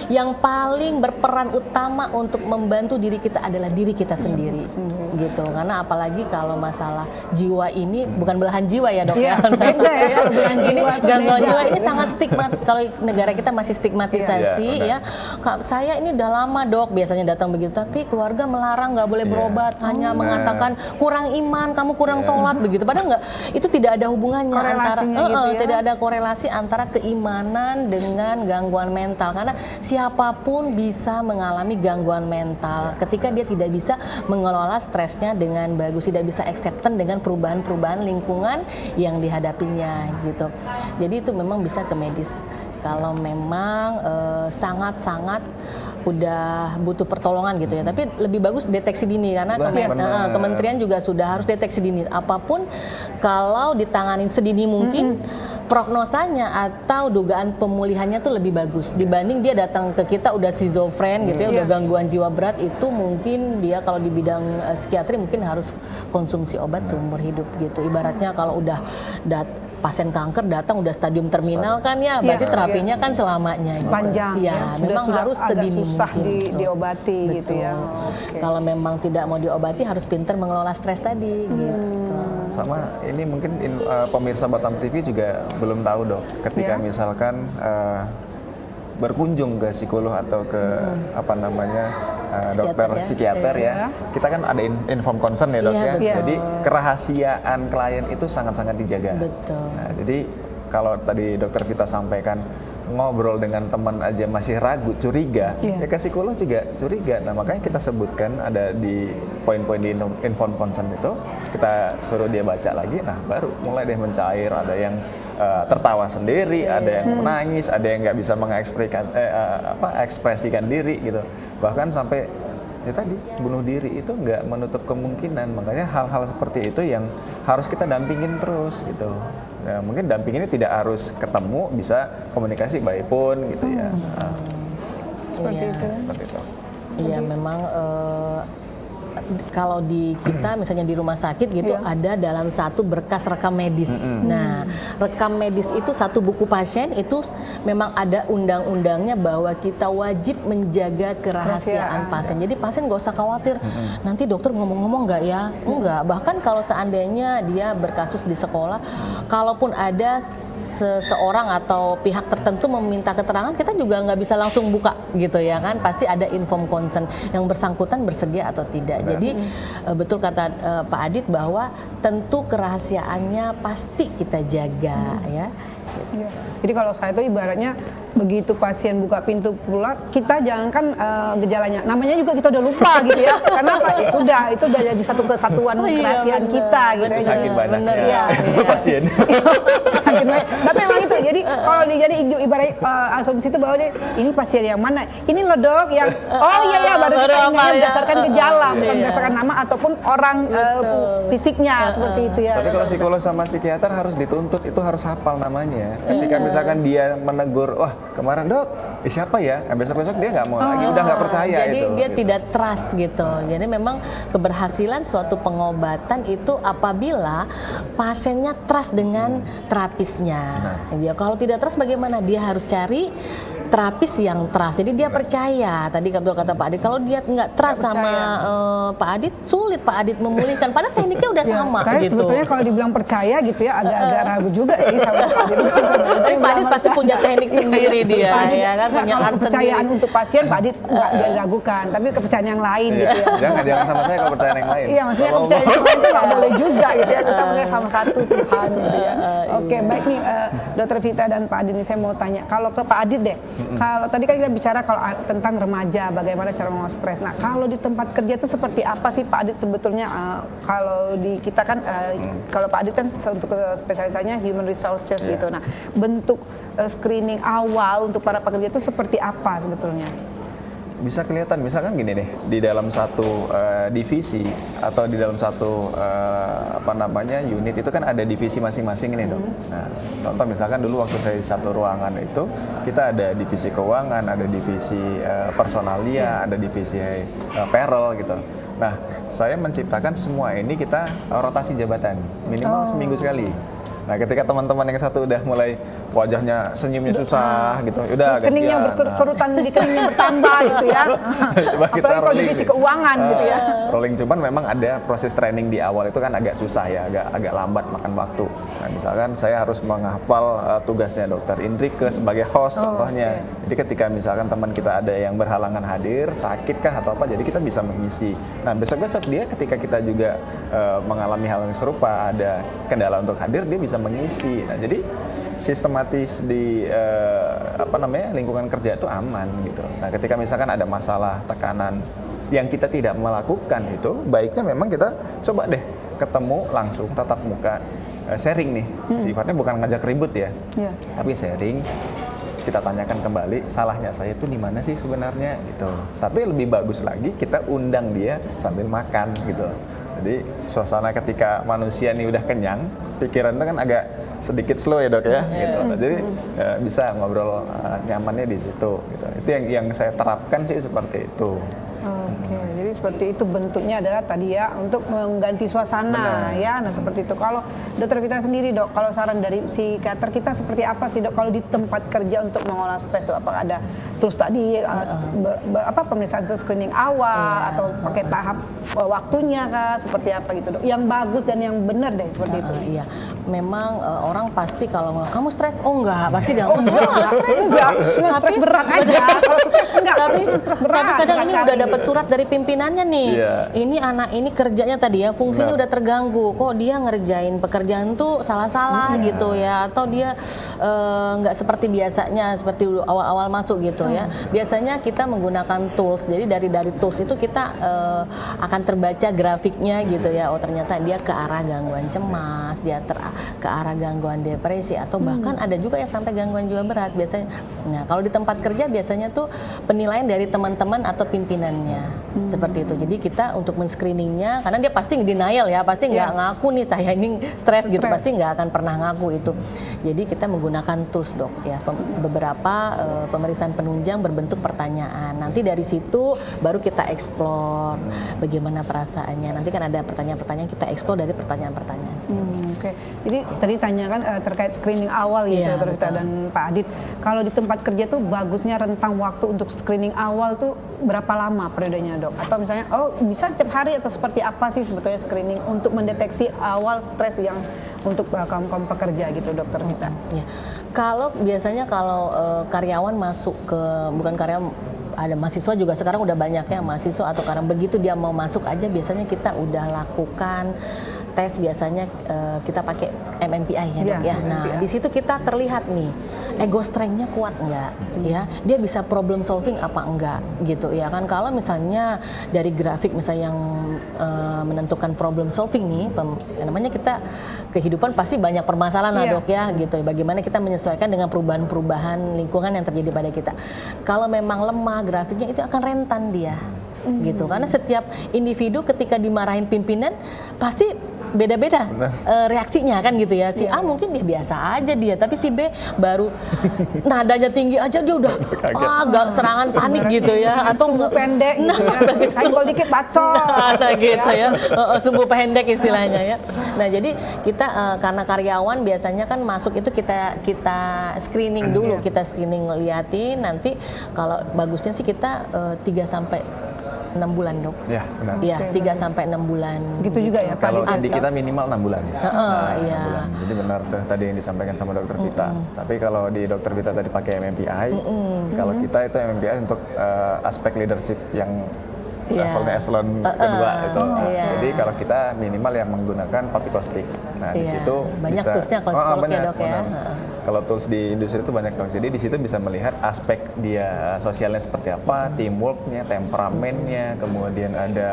Yang paling berperan utama untuk membantu diri kita adalah diri kita sendiri gitu. Karena apalagi kalau masalah jiwa ini bukan belahan jiwa ya dok ya. Beda ya. Ini gangguan jiwa ini sangat stigmat. Kalau negara kita masih stigmatisasi ya. Saya ini udah lama dok biasanya datang begitu, tapi keluarga melarang nggak boleh berobat, hanya mengatakan kurang iman, kamu kurang sholat begitu. Padahal nggak, itu tidak ada hubungannya antara tidak ada korelasi antara keimanan dengan gangguan mental. Karena siapapun bisa mengalami gangguan mental ketika dia tidak bisa mengelola stresnya dengan bagus, tidak bisa acceptance dengan perubahan-perubahan lingkungan yang dihadapinya gitu. Jadi itu memang bisa ke medis kalau memang sangat-sangat udah butuh pertolongan gitu ya. Tapi lebih bagus deteksi dini karena kementerian juga sudah harus deteksi dini. Apapun kalau ditanganin sedini mungkin prognosanya atau dugaan pemulihannya tuh lebih bagus dibanding dia datang ke kita udah schizofren gitu ya, udah gangguan jiwa berat. Itu mungkin dia kalau di bidang psikiatri mungkin harus konsumsi obat seumur hidup gitu. Ibaratnya kalau udah pasien kanker datang udah stadium terminal kan ya, berarti terapinya kan selamanya gitu. Panjang ya, sudah memang harus sedini susah mungkin diobati gitu ya. Kalau memang tidak mau diobati harus pintar mengelola stres tadi gitu. Sama ini mungkin pemirsa Batam TV juga belum tahu dok, ketika misalkan berkunjung ke psikolog atau ke dokter psikiater ya, kita kan ada inform concern ya dok ya. Jadi kerahasiaan klien itu sangat-sangat dijaga. Betul. Nah, jadi kalau tadi dokter Vita sampaikan ngobrol dengan teman aja masih ragu, curiga, ya ke psikolog juga curiga. Nah makanya kita sebutkan ada di poin-poin di inform concern itu, kita suruh dia baca lagi, nah baru mulai deh mencair, ada yang tertawa sendiri, ada yang menangis, ada yang nggak bisa mengekspresikan diri gitu. Bahkan sampai ya tadi bunuh diri itu nggak menutup kemungkinan. Makanya hal-hal seperti itu yang harus kita dampingin terus gitu. Ya, mungkin damping ini tidak harus ketemu, bisa komunikasi by phone gitu ya. Seperti itu. Iya memang kalau di kita misalnya di rumah sakit gitu ada dalam satu berkas rekam medis. Nah, rekam medis itu satu buku pasien itu memang ada undang-undangnya bahwa kita wajib menjaga kerahasiaan pasien. Jadi pasien nggak usah khawatir nanti dokter ngomong-ngomong nggak ya? Enggak. Bahkan kalau seandainya dia berkasus di sekolah, kalaupun ada seseorang atau pihak tertentu meminta keterangan, kita juga nggak bisa langsung buka gitu ya kan, pasti ada inform concern yang bersangkutan bersedia atau tidak. Jadi betul kata Pak Adit bahwa tentu kerahasiaannya pasti kita jaga ya. Jadi kalau saya itu ibaratnya begitu pasien buka pintu keluar, kita jangankan gejalanya, namanya juga kita udah lupa gitu ya. Karena apa? Ya sudah, itu udah jadi satu kesatuan kerahasiaan kita gitu ya. Saking banyaknya pasien. Saking banyak. Tapi memang itu. Jadi kalau jadi ibarat asumsi itu bahwa ini pasien yang mana? Ini loh dok yang baru kita ingatnya berdasarkan gejala, bukan berdasarkan nama ataupun orang fisiknya seperti itu ya. Tapi kalau psikolog sama psikiater harus dituntut, itu harus hafal namanya. Ketika misalkan dia menegur, wah kemarin dok, siapa ya? Besok-besok dia nggak mau lagi, udah nggak percaya jadi itu. Dia tidak trust gitu. Jadi memang keberhasilan suatu pengobatan itu apabila pasiennya trust dengan terapisnya. Dia kalau tidak trust bagaimana? Dia harus cari terapis yang trust. Jadi dia percaya. Tadi kata Pak Adit, kalau dia nggak trust sama Pak Adit, sulit Pak Adit memulihkan. Padahal tekniknya udah sama. Saya gitu. sebetulnya kalau dibilang percaya gitu ya, agak ragu juga sih sama Pak Adit. Tapi Pak Adit pasti punya teknik sendiri dia, ya kan, punya art kepercayaan sendiri. untuk pasien Pak Adit nggak diragukan, tapi kepercayaan yang lain gitu ya. Jangan sama saya kepercayaan yang lain. Iya, maksudnya kepercayaan yang lain itu nggak boleh juga gitu ya. Kita percaya sama satu Tuhan gitu ya. Oke, baik nih Dokter Vita dan Pak Adit, ini saya mau tanya. Kalau ke Pak Adit deh, kalau tadi kan kita bicara kalau tentang remaja, bagaimana cara mengelola stres. Nah, kalau di tempat kerja itu seperti apa sih Pak Adit sebetulnya? Kalau di kita kan, kalau Pak Adit kan untuk spesialisasinya human resources gitu. Nah, bentuk screening awal untuk para pekerja itu seperti apa sebetulnya? bisa kelihatan, misalkan gini deh, di dalam satu divisi atau di dalam satu unit itu kan ada divisi masing-masing ini dong. Nah, contoh misalkan dulu waktu saya di satu ruangan itu kita ada divisi keuangan, ada divisi personalia, ada divisi payroll gitu. Nah, saya menciptakan semua ini kita rotasi jabatan minimal seminggu sekali. Nah, ketika teman-teman yang satu udah mulai wajahnya senyumnya susah gitu, udah kening yang berkerutan di kening yang bertambah gitu ya. Coba kita apalagi kalau divisi keuangan gitu ya. Rolling, cuman memang ada proses training di awal itu kan agak susah ya, agak lambat makan waktu. Nah, misalkan saya harus menghafal tugasnya Dr. Indrike sebagai host contohnya. Jadi ketika misalkan teman kita ada yang berhalangan hadir, sakit kah atau apa, jadi kita bisa mengisi. Nah, besok-besok dia ketika kita juga mengalami hal yang serupa, ada kendala untuk hadir, dia bisa mengisi. Nah, jadi sistematis di lingkungan kerja itu aman gitu. Nah, ketika misalkan ada masalah tekanan yang kita tidak melakukan itu, baiknya memang kita coba deh ketemu langsung tatap muka, sharing nih. Sifatnya bukan ngajak ribut ya, tapi sharing. Kita tanyakan kembali salahnya saya itu di mana sih sebenarnya gitu. Tapi lebih bagus lagi kita undang dia sambil makan gitu. Jadi suasana ketika manusia ini udah kenyang, pikiran itu kan agak sedikit slow ya dok ya, gitu. Jadi bisa ngobrol nyamannya di situ. Gitu. Itu yang saya terapkan sih seperti itu. Oke, jadi seperti itu bentuknya adalah tadi ya untuk mengganti suasana. Benar. Ya. Nah seperti itu. Kalau Dokter Vita sendiri dok, kalau saran dari psikiater kita seperti apa sih dok kalau di tempat kerja untuk mengolah stres itu? Apakah ada terus tadi pemeriksaan itu screening awal atau pakai tahap waktunya kah? Seperti apa gitu dok? Yang bagus dan yang benar deh seperti itu. Iya, memang orang pasti kalau kamu stres, enggak, pasti dia stres enggak, cuma stres berat aja. Kalau stres enggak, stres berat. Tapi kadang ini udah dapat surat dari pimpinannya nih. Ini anak ini kerjanya tadi ya fungsinya udah terganggu. Kok dia ngerjain pekerjaan tuh salah-salah gitu ya, atau dia nggak seperti biasanya seperti awal-awal masuk gitu ya. Biasanya kita menggunakan tools. Jadi dari tools itu kita akan terbaca grafiknya gitu ya. Oh ternyata dia ke arah gangguan cemas, dia ke arah gangguan depresi, atau bahkan ada juga yang sampai gangguan jiwa berat biasanya. Nah kalau di tempat kerja biasanya tuh penilaian dari teman-teman atau pimpinannya seperti itu. Jadi kita untuk men-screeningnya, karena dia pasti denial ya, pasti nggak ngaku nih saya ini stres gitu, pasti nggak akan pernah ngaku itu. Jadi kita menggunakan tools dok ya, beberapa pemeriksaan penunjang berbentuk pertanyaan. Nanti dari situ baru kita explore bagaimana perasaannya. Nanti kan ada pertanyaan-pertanyaan, kita explore dari pertanyaan-pertanyaan. Oke. Jadi tadi tanyakan terkait screening awal gitu Dokter Vita dan Pak Adit. Kalau di tempat kerja tuh bagusnya rentang waktu untuk screening awal tuh berapa lama periodenya dok? Atau misalnya bisa tiap hari atau seperti apa sih sebetulnya screening untuk mendeteksi awal stres yang untuk kaum pekerja gitu Dokter Vita? Ya. Kalau biasanya karyawan masuk ke, bukan karyawan, ada mahasiswa juga sekarang udah banyak ya mahasiswa, atau karena begitu dia mau masuk aja biasanya kita udah lakukan tes, biasanya kita pakai MMPI ya dok ya. Nah di situ kita terlihat nih ego strength-nya kuat enggak ya, dia bisa problem solving apa enggak gitu ya kan. Kalau misalnya dari grafik misalnya yang menentukan problem solving nih, namanya kita kehidupan pasti banyak permasalahan lah dok ya gitu. Bagaimana kita menyesuaikan dengan perubahan-perubahan lingkungan yang terjadi pada kita. Kalau memang lemah grafiknya itu akan rentan dia gitu, karena setiap individu ketika dimarahin pimpinan pasti beda-beda reaksinya kan gitu ya. Si A mungkin dia biasa aja dia, tapi si B baru nadanya tinggi aja dia udah agak serangan panik gitu ya, atau sumbu pendek gitu ya, senggol dikit bacot gitu ya, sumbu pendek istilahnya ya. Nah jadi kita karena karyawan biasanya kan masuk itu kita screening dulu, kita screening liatin, nanti kalau bagusnya sih kita 3-6 bulan dok. Ya benar. Iya, 3-6 bulan. Gitu juga ya. Kalau di kita minimal 6 bulan. Iya. Bulan. Jadi benar tuh tadi yang disampaikan sama Dokter Vita. Tapi kalau di Dokter Vita tadi pakai MMPI, kalau kita itu MMPI untuk aspek leadership yang levelnya eselon kedua itu. Jadi kalau kita minimal yang menggunakan Papikostik. Nah di situ banyak bisa, toolsnya kalau psikolognya dok ya. Kalau tools di industri itu banyak dok. Jadi di situ bisa melihat aspek dia sosialnya seperti apa, teamworknya, temperamennya, kemudian ada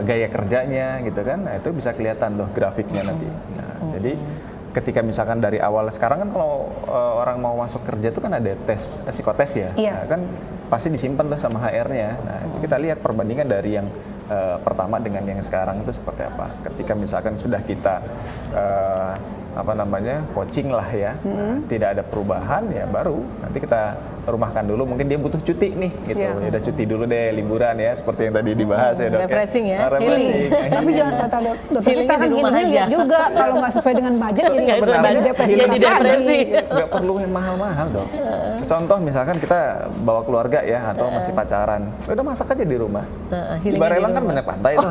gaya kerjanya gitu kan. Nah itu bisa kelihatan loh grafiknya nanti. Nah, jadi ketika misalkan dari awal, sekarang kan kalau orang mau masuk kerja itu kan ada tes psikotes ya, Iya. nah, kan pasti disimpan tuh sama HR-nya. Nah itu kita lihat perbandingan dari yang pertama dengan yang sekarang itu seperti apa. Ketika misalkan sudah kita coaching lah ya, tidak ada perubahan ya, baru nanti kita rumahkan dulu. Mungkin dia butuh cuti nih gitu, ya udah cuti dulu deh, liburan ya, seperti yang tadi dibahas ya dok. Refreshing ya, Refreshing. Tapi jangan kata dokter kita kan di rumah healingnya aja. lihat juga kalau nggak sesuai dengan budget jadi Nggak sesuai budget, depresi. jadi depresi. Nggak perlu yang mahal-mahal dok. Contoh misalkan kita bawa keluarga ya, atau masih pacaran, udah masak aja di rumah. Di healingnya Barelang di kan rumah. banyak pantai tuh.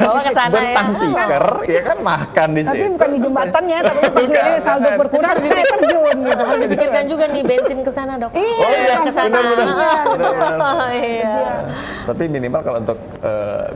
Bawa ke sana ya. Bentang tikar, ya kan makan di situ. Tapi bukan di jembatannya, tapi pas saldo berkurang kita terjun gitu. Harus dipikirkan juga nih bensin ke sana dok. Iya, ke sana. benar. Iya. Tapi minimal kalau untuk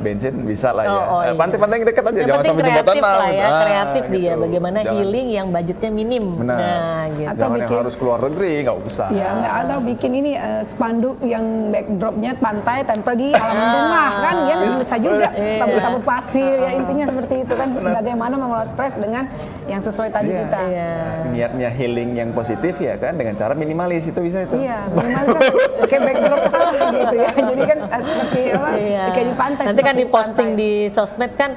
bensin bisa lah ya. Oh, iya. Pantai-pantai yang dekat aja, Yang jangan penting sampai jembatan kreatif lah ya, Ah, kreatif dia. gitu. Bagaimana Jangan- healing yang budgetnya minim. Benar. Nah, gitu. Atau Jangan yang bikin- harus keluar negeri, nggak usah. Ya, nggak ada bikin ini spanduk yang backdropnya pantai tempel di halaman rumah kan, dia bisa juga tabur-tabur pasir ya, intinya seperti itu kan. Bagaimana mengelola stres dengan yang sesuai tadi Iya. kita. Iya. Niatnya healing yang positif ya kan, dengan cara minimalis itu bisa itu. Iya, minimal kan pakai backdrop gitu ya. Jadi kan seperti apa? Iya. Kayak di pantai. Nanti kan seperti diposting pantai. di sosmed kan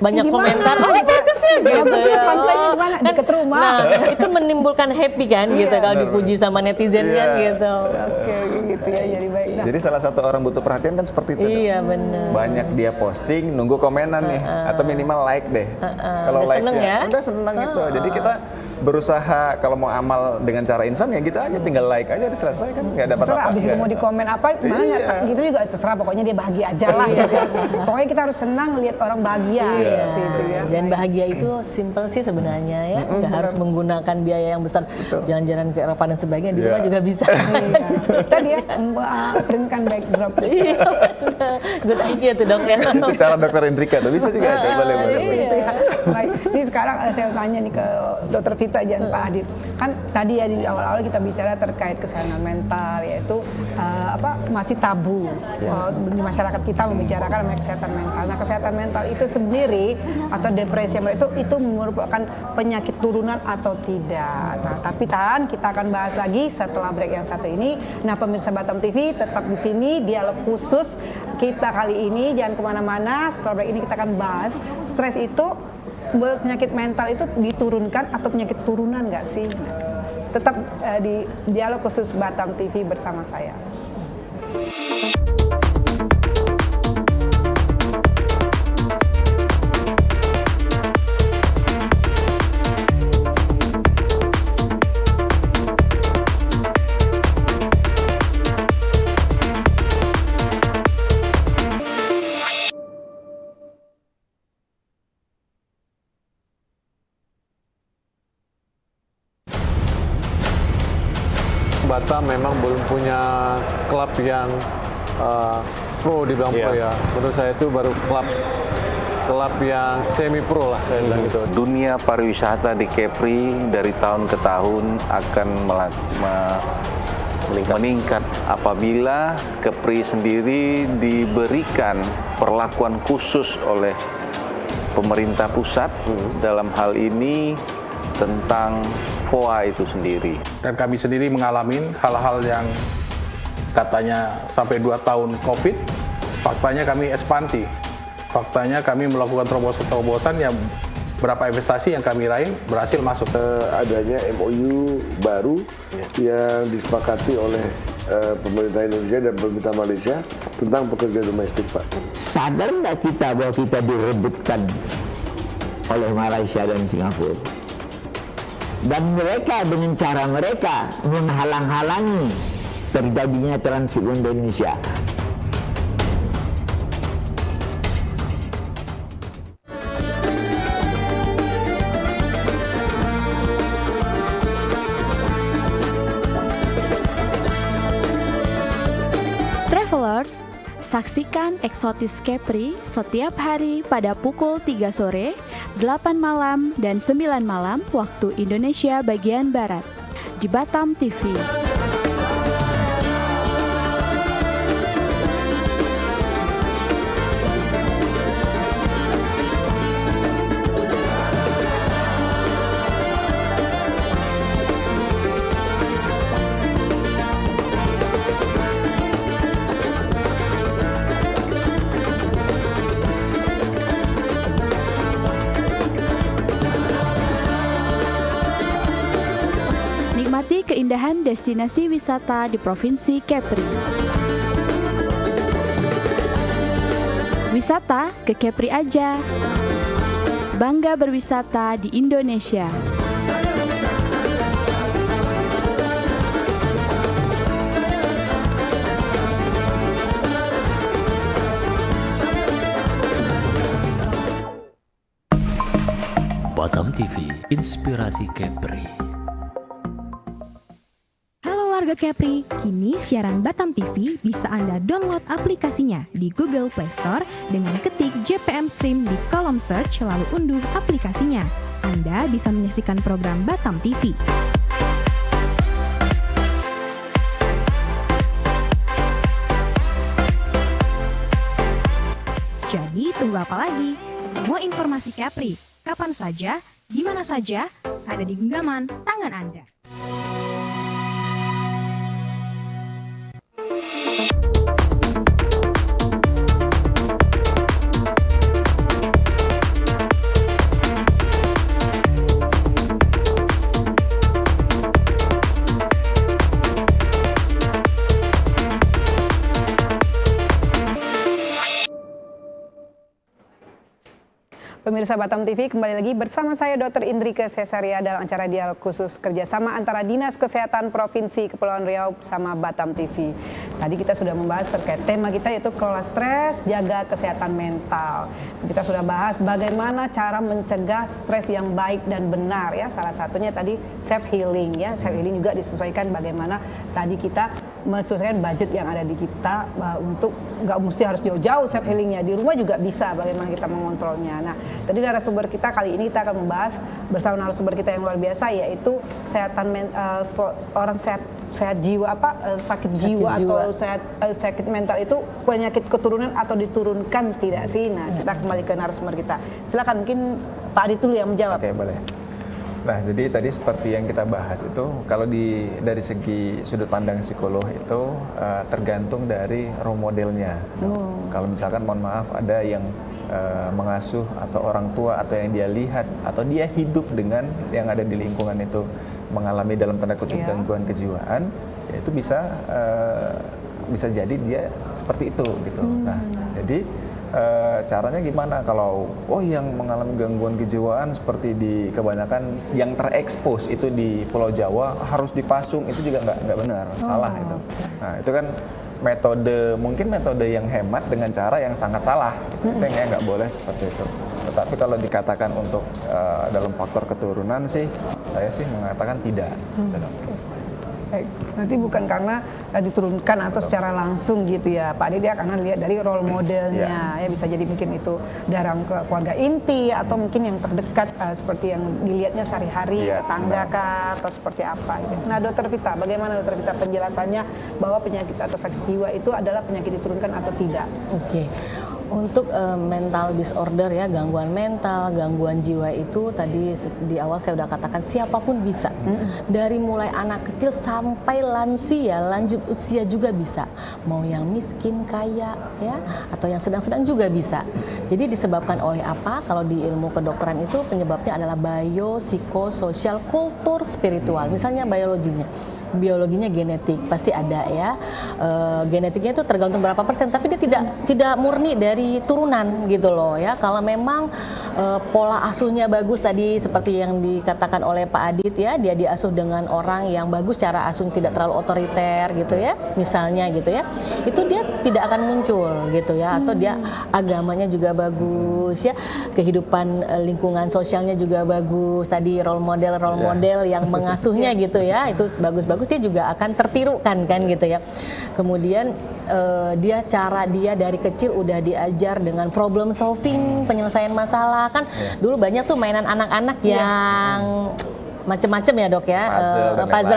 banyak Di mana? komentar, oh bagus ya gitu. Bagus ya, pantainya di mana? Deket rumah. Nah, itu menimbulkan happy kan gitu kalau dipuji sama netizen kan Iya. gitu. Oke, gitu ya. Jadi baik. Nah, Jadi salah satu orang butuh perhatian kan seperti itu. Dok. Iya benar. Banyak dia posting, nunggu komenan nih, atau minimal like deh. Kalau Udah like seneng ya? udah seneng gitu. Jadi kita berusaha kalau mau amal dengan cara instan ya gitu aja, tinggal like aja udah selesai kan, nggak dapat terserah apa. abis itu mau di komen apa malah nggak Iya. gitu juga terserah, pokoknya dia bahagia aja lah gitu. Pokoknya kita harus senang lihat orang bahagia seperti itu ya. Dan bahagia itu simple sih sebenarnya ya, nggak harus menggunakan biaya yang besar, jalan-jalan ke Eropa dan sebagainya, di rumah juga bisa. Tadi ya printkan backdrop. Iya, benar. Good idea tuh dok ya. Itu cara dokter Indrika tuh bisa juga itu, boleh. Gitu ya. Baik, ini sekarang saya tanya nih ke Dokter Vita dan Pak Adit. Kan tadi ya di awal-awal kita bicara terkait kesehatan mental, yaitu masih tabu di masyarakat kita membicarakan mengenai kesehatan mental. Nah, kesehatan mental itu sendiri atau depresi itu merupakan penyakit turunan atau tidak. Nah, tapi kita akan bahas lagi setelah break yang satu ini. Nah, pemirsa Batam TV tetap di sini, dialog khusus kita kali ini, jangan kemana-mana. Setelah break ini kita akan bahas stres itu, penyakit mental itu diturunkan atau penyakit turunan nggak sih? Tetap di dialog khusus Batam TV bersama saya. Batam memang belum punya klub yang pro dibilang pro ya. Menurut saya itu baru klub yang semi pro lah saya bilang gitu. Dunia pariwisata di Kepri dari tahun ke tahun akan meningkat apabila Kepri sendiri diberikan perlakuan khusus oleh pemerintah pusat dalam hal ini tentang FOA itu sendiri. Dan kami sendiri mengalami hal-hal yang katanya sampai 2 tahun COVID, faktanya kami ekspansi. Faktanya kami melakukan terobosan-terobosan yang berapa investasi yang kami raih berhasil masuk. Adanya MOU baru yang disepakati oleh pemerintah Indonesia dan pemerintah Malaysia tentang pekerja domestik, Pak. Sadar nggak kita bahwa kita direbutkan oleh Malaysia dan Singapura? Dan mereka dengan cara mereka menghalang-halangi terjadinya transit di Indonesia. Travelers, saksikan Eksotis Kepri setiap hari pada pukul 3 sore, 8 malam, dan 9 malam waktu Indonesia bagian Barat di Batam TV. Nikmati keindahan destinasi wisata di Provinsi Kepri. Wisata ke Kepri aja. Bangga berwisata di Indonesia. Batam TV, inspirasi Kepri. Halo warga Kepri, kini siaran Batam TV bisa Anda download aplikasinya di Google Play Store dengan ketik JPM Stream di kolom search lalu unduh aplikasinya. Anda bisa menyaksikan program Batam TV. Jadi tunggu apa lagi? Semua informasi Kepri, kapan saja, di mana saja, ada di genggaman tangan Anda. Pemirsa Batam TV, kembali lagi bersama saya Dr. Indrike Sesaria dalam acara dialog khusus kerjasama antara Dinas Kesehatan Provinsi Kepulauan Riau bersama Batam TV. Tadi kita sudah membahas terkait tema kita yaitu kelola stres, jaga kesehatan mental. Kita sudah bahas bagaimana cara mencegah stres yang baik dan benar ya. Salah satunya tadi self healing ya. Self healing juga disesuaikan bagaimana tadi kita menyesuaikan budget yang ada di kita untuk nggak mesti harus jauh-jauh self healingnya, di rumah juga bisa bagaimana kita mengontrolnya. Nah, tadi narasumber kita kali ini kita akan membahas bersama narasumber kita yang luar biasa yaitu kesehatan orang sehat jiwa sakit jiwa atau sakit mental itu penyakit keturunan atau diturunkan tidak sih? Nah, kita kembali ke narasumber kita. Silakan mungkin Pak Adit dulu yang menjawab. Oke, boleh. Nah, jadi tadi seperti yang kita bahas itu, kalau dari segi sudut pandang psikolog itu tergantung dari role modelnya. Kalau misalkan, mohon maaf, ada yang mengasuh atau orang tua atau yang dia lihat atau dia hidup dengan yang ada di lingkungan itu mengalami dalam tanda kutip gangguan kejiwaan, ya itu bisa jadi dia seperti itu gitu. Nah, jadi caranya gimana kalau yang mengalami gangguan kejiwaan seperti di kebanyakan yang terekspos itu di Pulau Jawa harus dipasung, itu juga nggak benar, salah itu. Nah, itu kan mungkin metode yang hemat dengan cara yang sangat salah. Itu yang nggak boleh seperti itu. Tetapi kalau dikatakan untuk dalam faktor keturunan sih, saya sih mengatakan tidak. Baik, nanti bukan karena diturunkan atau secara langsung gitu ya Pak Adit ya, karena lihat dari role modelnya ya, bisa jadi mungkin itu dari keluarga inti atau mungkin yang terdekat seperti yang dilihatnya sehari-hari, tetangga kah atau seperti apa gitu. Nah, Dokter Vita, bagaimana Dokter Vita penjelasannya bahwa penyakit atau sakit jiwa itu adalah penyakit diturunkan atau tidak? Oke. Untuk mental disorder ya, gangguan mental, gangguan jiwa itu tadi di awal saya udah katakan siapapun bisa. Dari mulai anak kecil sampai lansia, lanjut usia juga bisa. Mau yang miskin, kaya ya, atau yang sedang-sedang juga bisa. Jadi disebabkan oleh apa? Kalau di ilmu kedokteran itu penyebabnya adalah biopsikososial, kultur, spiritual. Misalnya biologinya genetik pasti ada ya, genetiknya itu tergantung berapa persen, tapi dia tidak murni dari turunan gitu loh ya. Kalau memang pola asuhnya bagus tadi seperti yang dikatakan oleh Pak Adit ya, dia diasuh dengan orang yang bagus, cara asuhnya tidak terlalu otoriter gitu ya, misalnya gitu ya, itu dia tidak akan muncul gitu ya. Atau dia agamanya juga bagus ya, kehidupan lingkungan sosialnya juga bagus, tadi role model yang mengasuhnya gitu ya, itu bagus-bagus, dia juga akan tertirukan kan gitu ya. Kemudian cara dia dari kecil udah diajar dengan problem solving, penyelesaian masalah kan. Dulu banyak tuh mainan anak-anak yang macam-macam ya dok ya,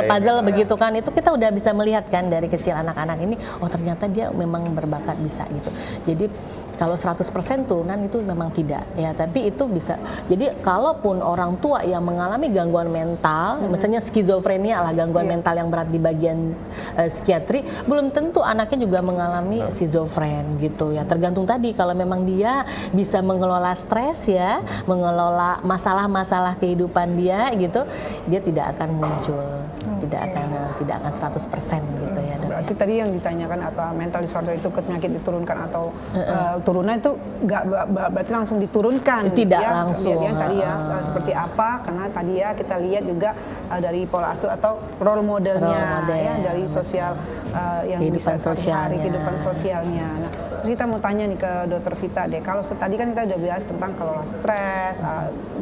puzzle begitu kan, itu kita udah bisa melihat kan dari kecil anak-anak ini, oh ternyata dia memang berbakat bisa gitu. Jadi kalau 100% turunan itu memang tidak ya, tapi itu bisa. Jadi kalaupun orang tua yang mengalami gangguan mental, misalnya skizofrenia lah, gangguan mental yang berat di bagian psikiatri, belum tentu anaknya juga mengalami skizofren gitu ya. Tergantung tadi, kalau memang dia bisa mengelola stres ya, mengelola masalah-masalah kehidupan dia gitu, dia tidak akan muncul tidak akan 100% gitu ya, Dok. Berarti tadi yang ditanyakan apa mental disorder itu penyakit diturunkan atau turunan itu nggak berarti langsung diturunkan. Tidak ya? langsung. Kemudian tadi ya seperti apa? Karena tadi ya kita lihat juga dari pola asuh atau role modelnya ya dari sosial yang kehidupan bisa sosialnya. kehidupan sosialnya. Nah, terus kita mau tanya nih ke Dokter Vita deh. Kalau tadi kan kita udah bahas tentang kalau stres,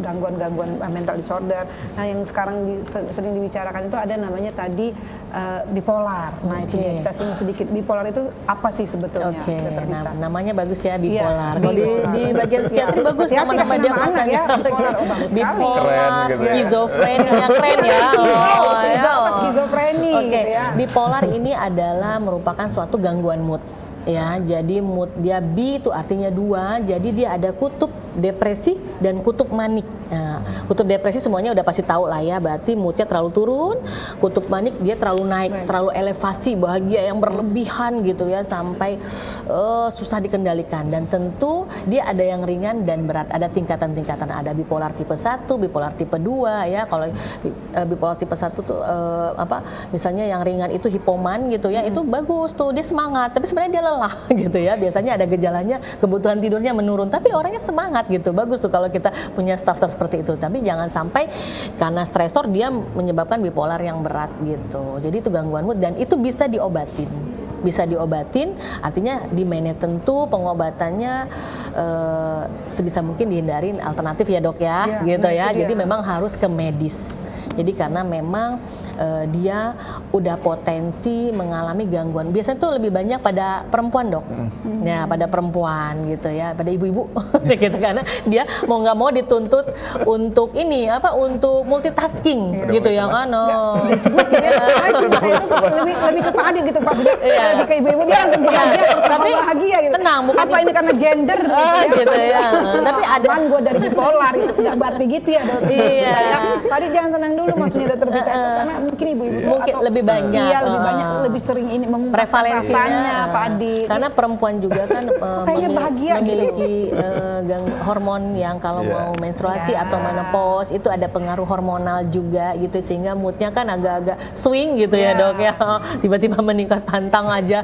gangguan-gangguan mental disorder. Nah, yang sekarang sering dibicarakan itu ada namanya tadi bipolar. Nah, itu dia, kita singgung sedikit. Bipolar itu apa sih sebetulnya? Nah, namanya bagus ya, bipolar. Iya, Kalau di bagian psikiatri bagus nama-nama dia bahasanya. Ya, bipolar, oh, bagus sekali. Bipolar, Keren gitu ya. skizofrenia, keren ya. Skizofreni. Oke, Gitu ya. bipolar ini adalah merupakan suatu gangguan mood. Ya, jadi mood dia bi itu artinya 2. Jadi dia ada kutub depresi dan kutub manik. Nah, kutub depresi semuanya udah pasti tahu lah ya, berarti moodnya terlalu turun. Kutub manik dia terlalu naik, terlalu elevasi, bahagia yang berlebihan gitu ya, sampai susah dikendalikan. Dan tentu dia ada yang ringan dan berat, ada tingkatan-tingkatan. Ada bipolar tipe 1, bipolar tipe 2 ya. Kalau bipolar tipe 1 tuh misalnya yang ringan itu hipoman gitu ya, itu bagus tuh, dia semangat, tapi sebenarnya dia lelah gitu ya. Biasanya ada gejalanya, kebutuhan tidurnya menurun, tapi orangnya semangat gitu. Bagus tuh kalau kita punya staff-staff seperti itu. Tapi jangan sampai karena stresor dia menyebabkan bipolar yang berat gitu. Jadi itu gangguan mood dan itu bisa diobatin. Bisa diobatin, artinya di manage tentu pengobatannya sebisa mungkin dihindarin alternatif ya, Dok ya, gitu ya. Jadi memang harus ke medis. Jadi karena memang dia udah potensi mengalami gangguan. Biasanya tuh lebih banyak pada perempuan, Dok. Ya, pada perempuan gitu ya, pada ibu-ibu gitu, karena dia mau nggak mau dituntut untuk untuk multitasking gitu ya kan. Lebih ke Pak Adi gitu, Pak. Lebih ke ibu-ibu dia langsung bahagia, tapi bahagia gitu. Tenang, bukan apa ini karena gender gitu ya. Tapi ada gue dari bipolar itu nggak berarti gitu ya, Dok. Iya. Tadi jangan senang dulu maksudnya Dokter Vita, karena mungkin ibu-ibu mungkin lebih banyak. Iya, lebih banyak, lebih sering ini mengungkapkan prevalensinya Pak Adi. Karena perempuan juga kan memiliki gitu. hormon yang kalau mau menstruasi atau menopause itu ada pengaruh hormonal juga gitu, sehingga moodnya kan agak-agak swing gitu ya, Dok ya. Tiba-tiba meningkat pantang aja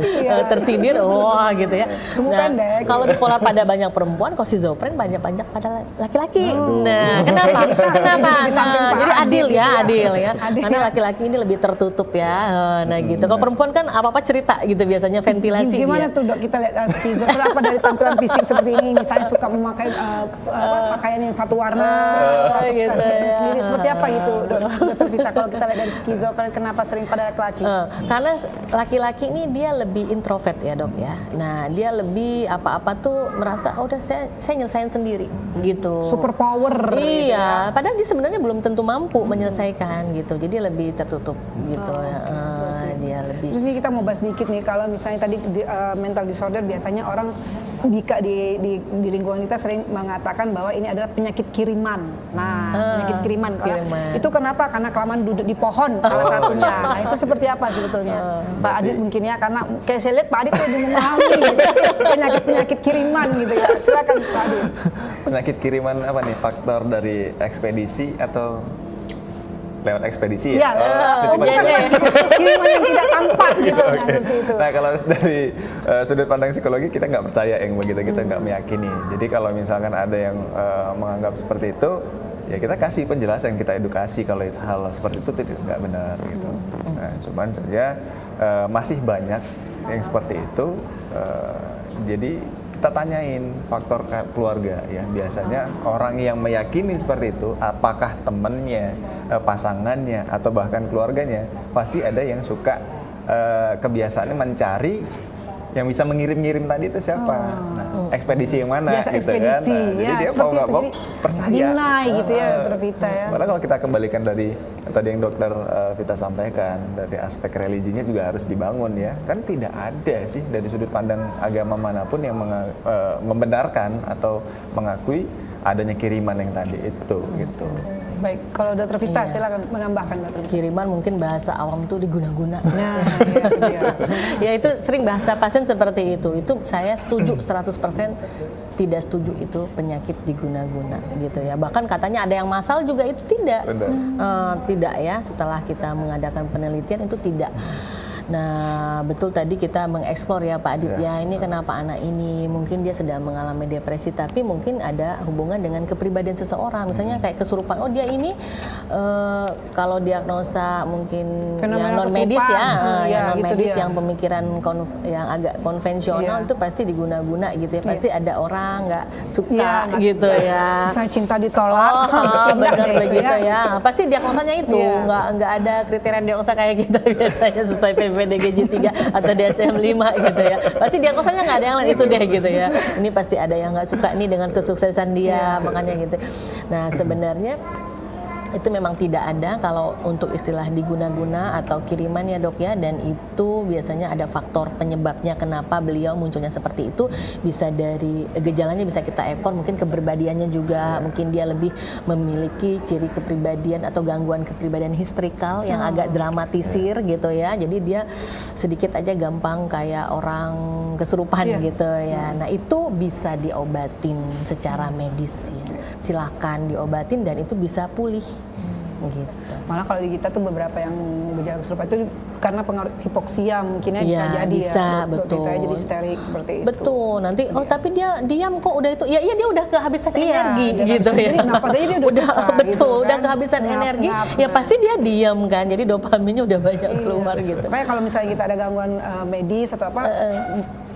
tersindir, wah gitu ya. Nah, kalau bipolar pada banyak perempuan, kalau schizofren banyak-banyak pada laki-laki. Nah, kenapa? Nah, jadi adil ya. Karena laki-laki ini lebih tertutup ya. Nah, gitu. Kalau perempuan kan apa-apa cerita gitu, biasanya ventilasi. Gimana tuh, Dok, kita lihat schizofren apa dari tampilan fisik seperti ini, misalnya suka memakai pakaian yang satu warna atau gitu, sendiri, seperti apa gitu, Dokter Vita, kalau kita lihat dari schizofren kenapa sering pada laki-laki? Karena laki-laki ini dia lebih introvert ya, Dok ya. Nah, dia lebih apa-apa tuh merasa udah saya nyelesain sendiri gitu. Super power. Iya, gitu ya. padahal dia sebenarnya belum tentu mampu menyelesaikan gitu. Jadi lebih tertutup gitu ya. Dia lebih. Terus nih kita mau bahas dikit nih, kalau misalnya tadi mental disorder biasanya orang di lingkungan kita sering mengatakan bahwa ini adalah penyakit kiriman. Nah, penyakit kiriman. Itu kenapa? Karena kelamaan duduk di pohon salah satunya. Nah, itu seperti apa sebetulnya? Pak Adit mungkin ya, karena kayak saya lihat Pak Adit tuh memahami penyakit kiriman gitu ya. Silakan Pak Adit. Penyakit kiriman apa nih? Faktor dari ekspedisi atau lewat ekspedisi ya? Kiriman yang tidak tampak gitu. Okay. Nah, seperti itu. Nah, kalau dari sudut pandang psikologi kita nggak percaya yang begitu, kita nggak meyakini. Jadi kalau misalkan ada yang menganggap seperti itu, ya kita kasih penjelasan, kita edukasi kalau hal seperti itu tidak benar gitu. Nah, cuman saja masih banyak yang seperti itu. Jadi kita tanyain faktor keluarga ya. Biasanya orang yang meyakini seperti itu, apakah temannya, pasangannya, atau bahkan keluarganya, pasti ada yang suka kebiasaannya mencari yang bisa mengirim-ngirim tadi itu siapa. Nah, ekspedisi yang mana biasa gitu ekspedisi, kan. Nah, jadi dia mau nggak mau percaya. Dinai gitu ya, Dokter Vita ya. Padahal kalau kita kembalikan dari tadi yang Dokter Vita sampaikan, dari aspek religinya juga harus dibangun ya. Kan tidak ada sih dari sudut pandang agama manapun yang membenarkan atau mengakui adanya kiriman yang tadi itu gitu. Baik, kalau Dokter Vita silakan menambahkan, Dokter Vita. Kiriman mungkin bahasa awam tuh diguna-guna. Nah, itu dia. Ya itu sering bahasa pasien seperti itu. Itu saya setuju 100%. tidak setuju itu penyakit diguna-guna gitu ya. Bahkan katanya ada yang massal juga itu tidak. Tidak ya, setelah kita mengadakan penelitian itu tidak. Nah, betul tadi kita mengeksplor ya Pak Adit ya, ini kenapa anak ini mungkin dia sedang mengalami depresi, tapi mungkin ada hubungan dengan kepribadian seseorang. Misalnya kayak kesurupan, oh dia ini kalau diagnosa mungkin yang non medis yang non medis yang pemikiran yang agak konvensional itu pasti diguna-guna gitu ya. Pasti ada orang nggak suka gitu ya. Misalnya cinta ditolak, benar begitu ya. Pasti diagnosanya itu nggak ada kriteria diagnosa kayak kita biasanya sesuai PDGJ 3 atau DSM 5 gitu ya. Pasti diagnosanya nggak ada yang lain itu deh gitu ya. Ini pasti ada yang nggak suka nih dengan kesuksesan dia, makanya gitu. Nah sebenarnya itu memang tidak ada kalau untuk istilah diguna-guna atau kiriman ya dok ya, dan itu biasanya ada faktor penyebabnya kenapa beliau munculnya seperti itu. Bisa dari gejalanya bisa kita ekor, mungkin kepribadiannya juga, mungkin dia lebih memiliki ciri kepribadian atau gangguan kepribadian histrikal yang agak dramatisir gitu ya, jadi dia sedikit aja gampang kayak orang kesurupan gitu ya. Nah itu bisa diobatin secara medis ya, silakan diobatin dan itu bisa pulih. Gitu. Malah kalau di kita tuh beberapa yang gejala kesurupan itu karena pengaruh hipoksia mungkinnya bisa jadi bisa, betul. Kita jadi histerik seperti itu. Betul. Nanti tapi dia diam kok udah itu. Ya dia udah kehabisan energi gitu ya. Napas aja dia udah susah, betul, gitu, kan? udah kehabisan energi. Ya pasti dia diam kan. Jadi dopaminnya udah banyak keluar gitu. Makanya kalau misalnya kita ada gangguan medis atau apa,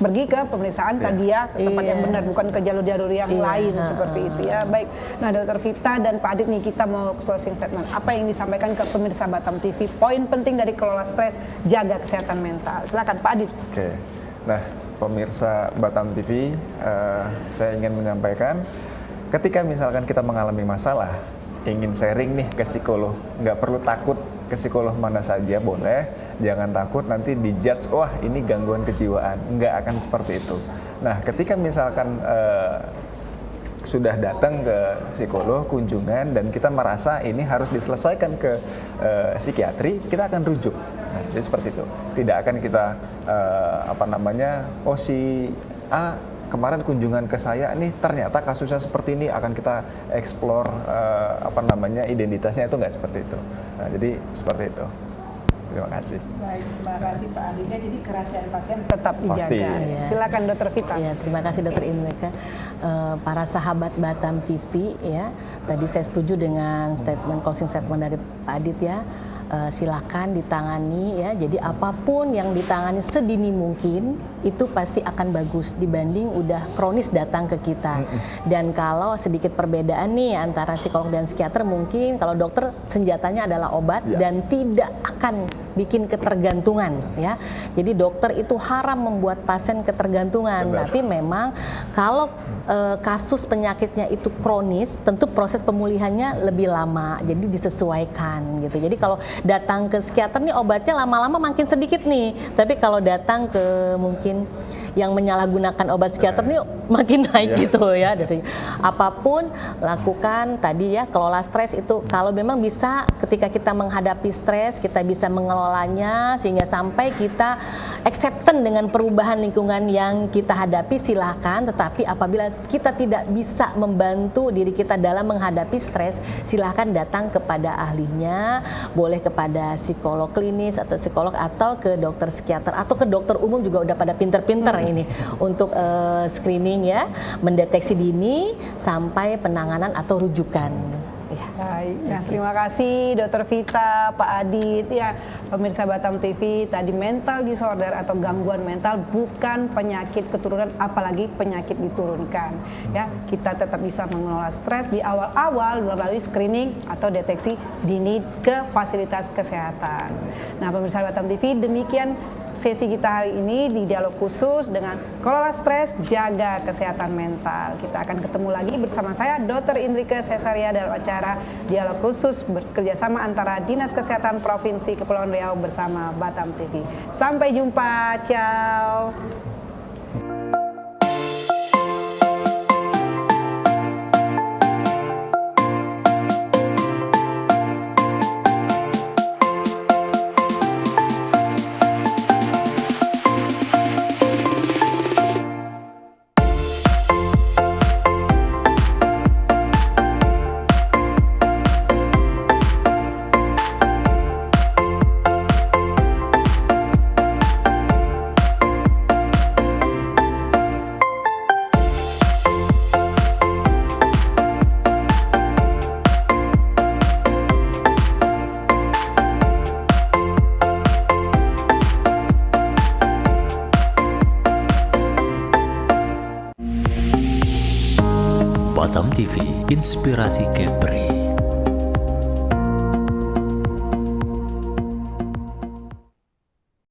pergi ke pemeriksaan tadi ya, ke tempat yang benar, bukan ke jalur-jalur yang lain seperti itu ya. Baik. Nah, Dokter Vita dan Pak Adit nih, kita mau closing statement. Apa yang disampaikan ke pemirsa Batam TV? Poin penting dari kelola stres, jaga kesehatan mental. Silakan Pak Adit. Oke. Nah, pemirsa Batam TV, saya ingin menyampaikan ketika misalkan kita mengalami masalah, ingin sharing nih ke psikolog, nggak perlu takut ke psikolog mana saja boleh, jangan takut nanti dijudge, wah ini gangguan kejiwaan, nggak akan seperti itu. Nah, ketika misalkan sudah datang ke psikolog kunjungan dan kita merasa ini harus diselesaikan ke psikiatri, kita akan rujuk. Nah, jadi seperti itu. Tidak akan kita oh si A kemarin kunjungan ke saya nih ternyata kasusnya seperti ini, akan kita explore identitasnya, itu nggak seperti itu. Nah, jadi seperti itu. Terima kasih. Baik, terima kasih Pak Adit. Jadi kerahasiaan pasien tetap dijaga. Ya. Silakan Dokter Vita. Ya, terima kasih Dokter Indrika. Para sahabat Batam TV ya, tadi saya setuju dengan closing statement dari Pak Adit ya. Silakan ditangani ya. Jadi apapun yang ditangani sedini mungkin itu pasti akan bagus dibanding udah kronis datang ke kita. Dan kalau sedikit perbedaan nih antara psikolog dan psikiater, mungkin kalau dokter senjatanya adalah obat dan tidak akan bikin ketergantungan ya. Jadi dokter itu haram membuat pasien ketergantungan. Tapi memang kalau kasus penyakitnya itu kronis, tentu proses pemulihannya lebih lama. Jadi disesuaikan gitu. Jadi kalau datang ke psikiater nih obatnya lama-lama makin sedikit nih. Tapi kalau datang ke mungkin yang menyalahgunakan obat psikiater nih makin naik gitu ya. Apapun lakukan tadi ya, kelola stres itu kalau memang bisa ketika kita menghadapi stres kita bisa mengelolanya sehingga sampai kita acceptance dengan perubahan lingkungan yang kita hadapi, silahkan. Tetapi apabila kita tidak bisa membantu diri kita dalam menghadapi stres, silahkan datang kepada ahlinya, boleh kepada psikolog klinis atau psikolog atau ke dokter psikiater atau ke dokter umum juga udah pada pinter-pinter ini untuk screening ya, mendeteksi dini sampai penanganan atau rujukan. Ya. Baik, nah terima kasih Dokter Vita, Pak Adit ya, pemirsa Batam TV. Tadi mental disorder atau gangguan mental bukan penyakit keturunan, apalagi penyakit diturunkan. Ya, kita tetap bisa mengelola stres di awal-awal melalui screening atau deteksi dini ke fasilitas kesehatan. Nah, pemirsa Batam TV, demikian sesi kita hari ini di dialog khusus dengan kelola stres, jaga kesehatan mental. Kita akan ketemu lagi bersama saya Dr. Indrike Sesaria dalam acara dialog khusus bekerjasama antara Dinas Kesehatan Provinsi Kepulauan Riau bersama Batam TV. Sampai jumpa, ciao. Batam TV, Inspirasi Kepri.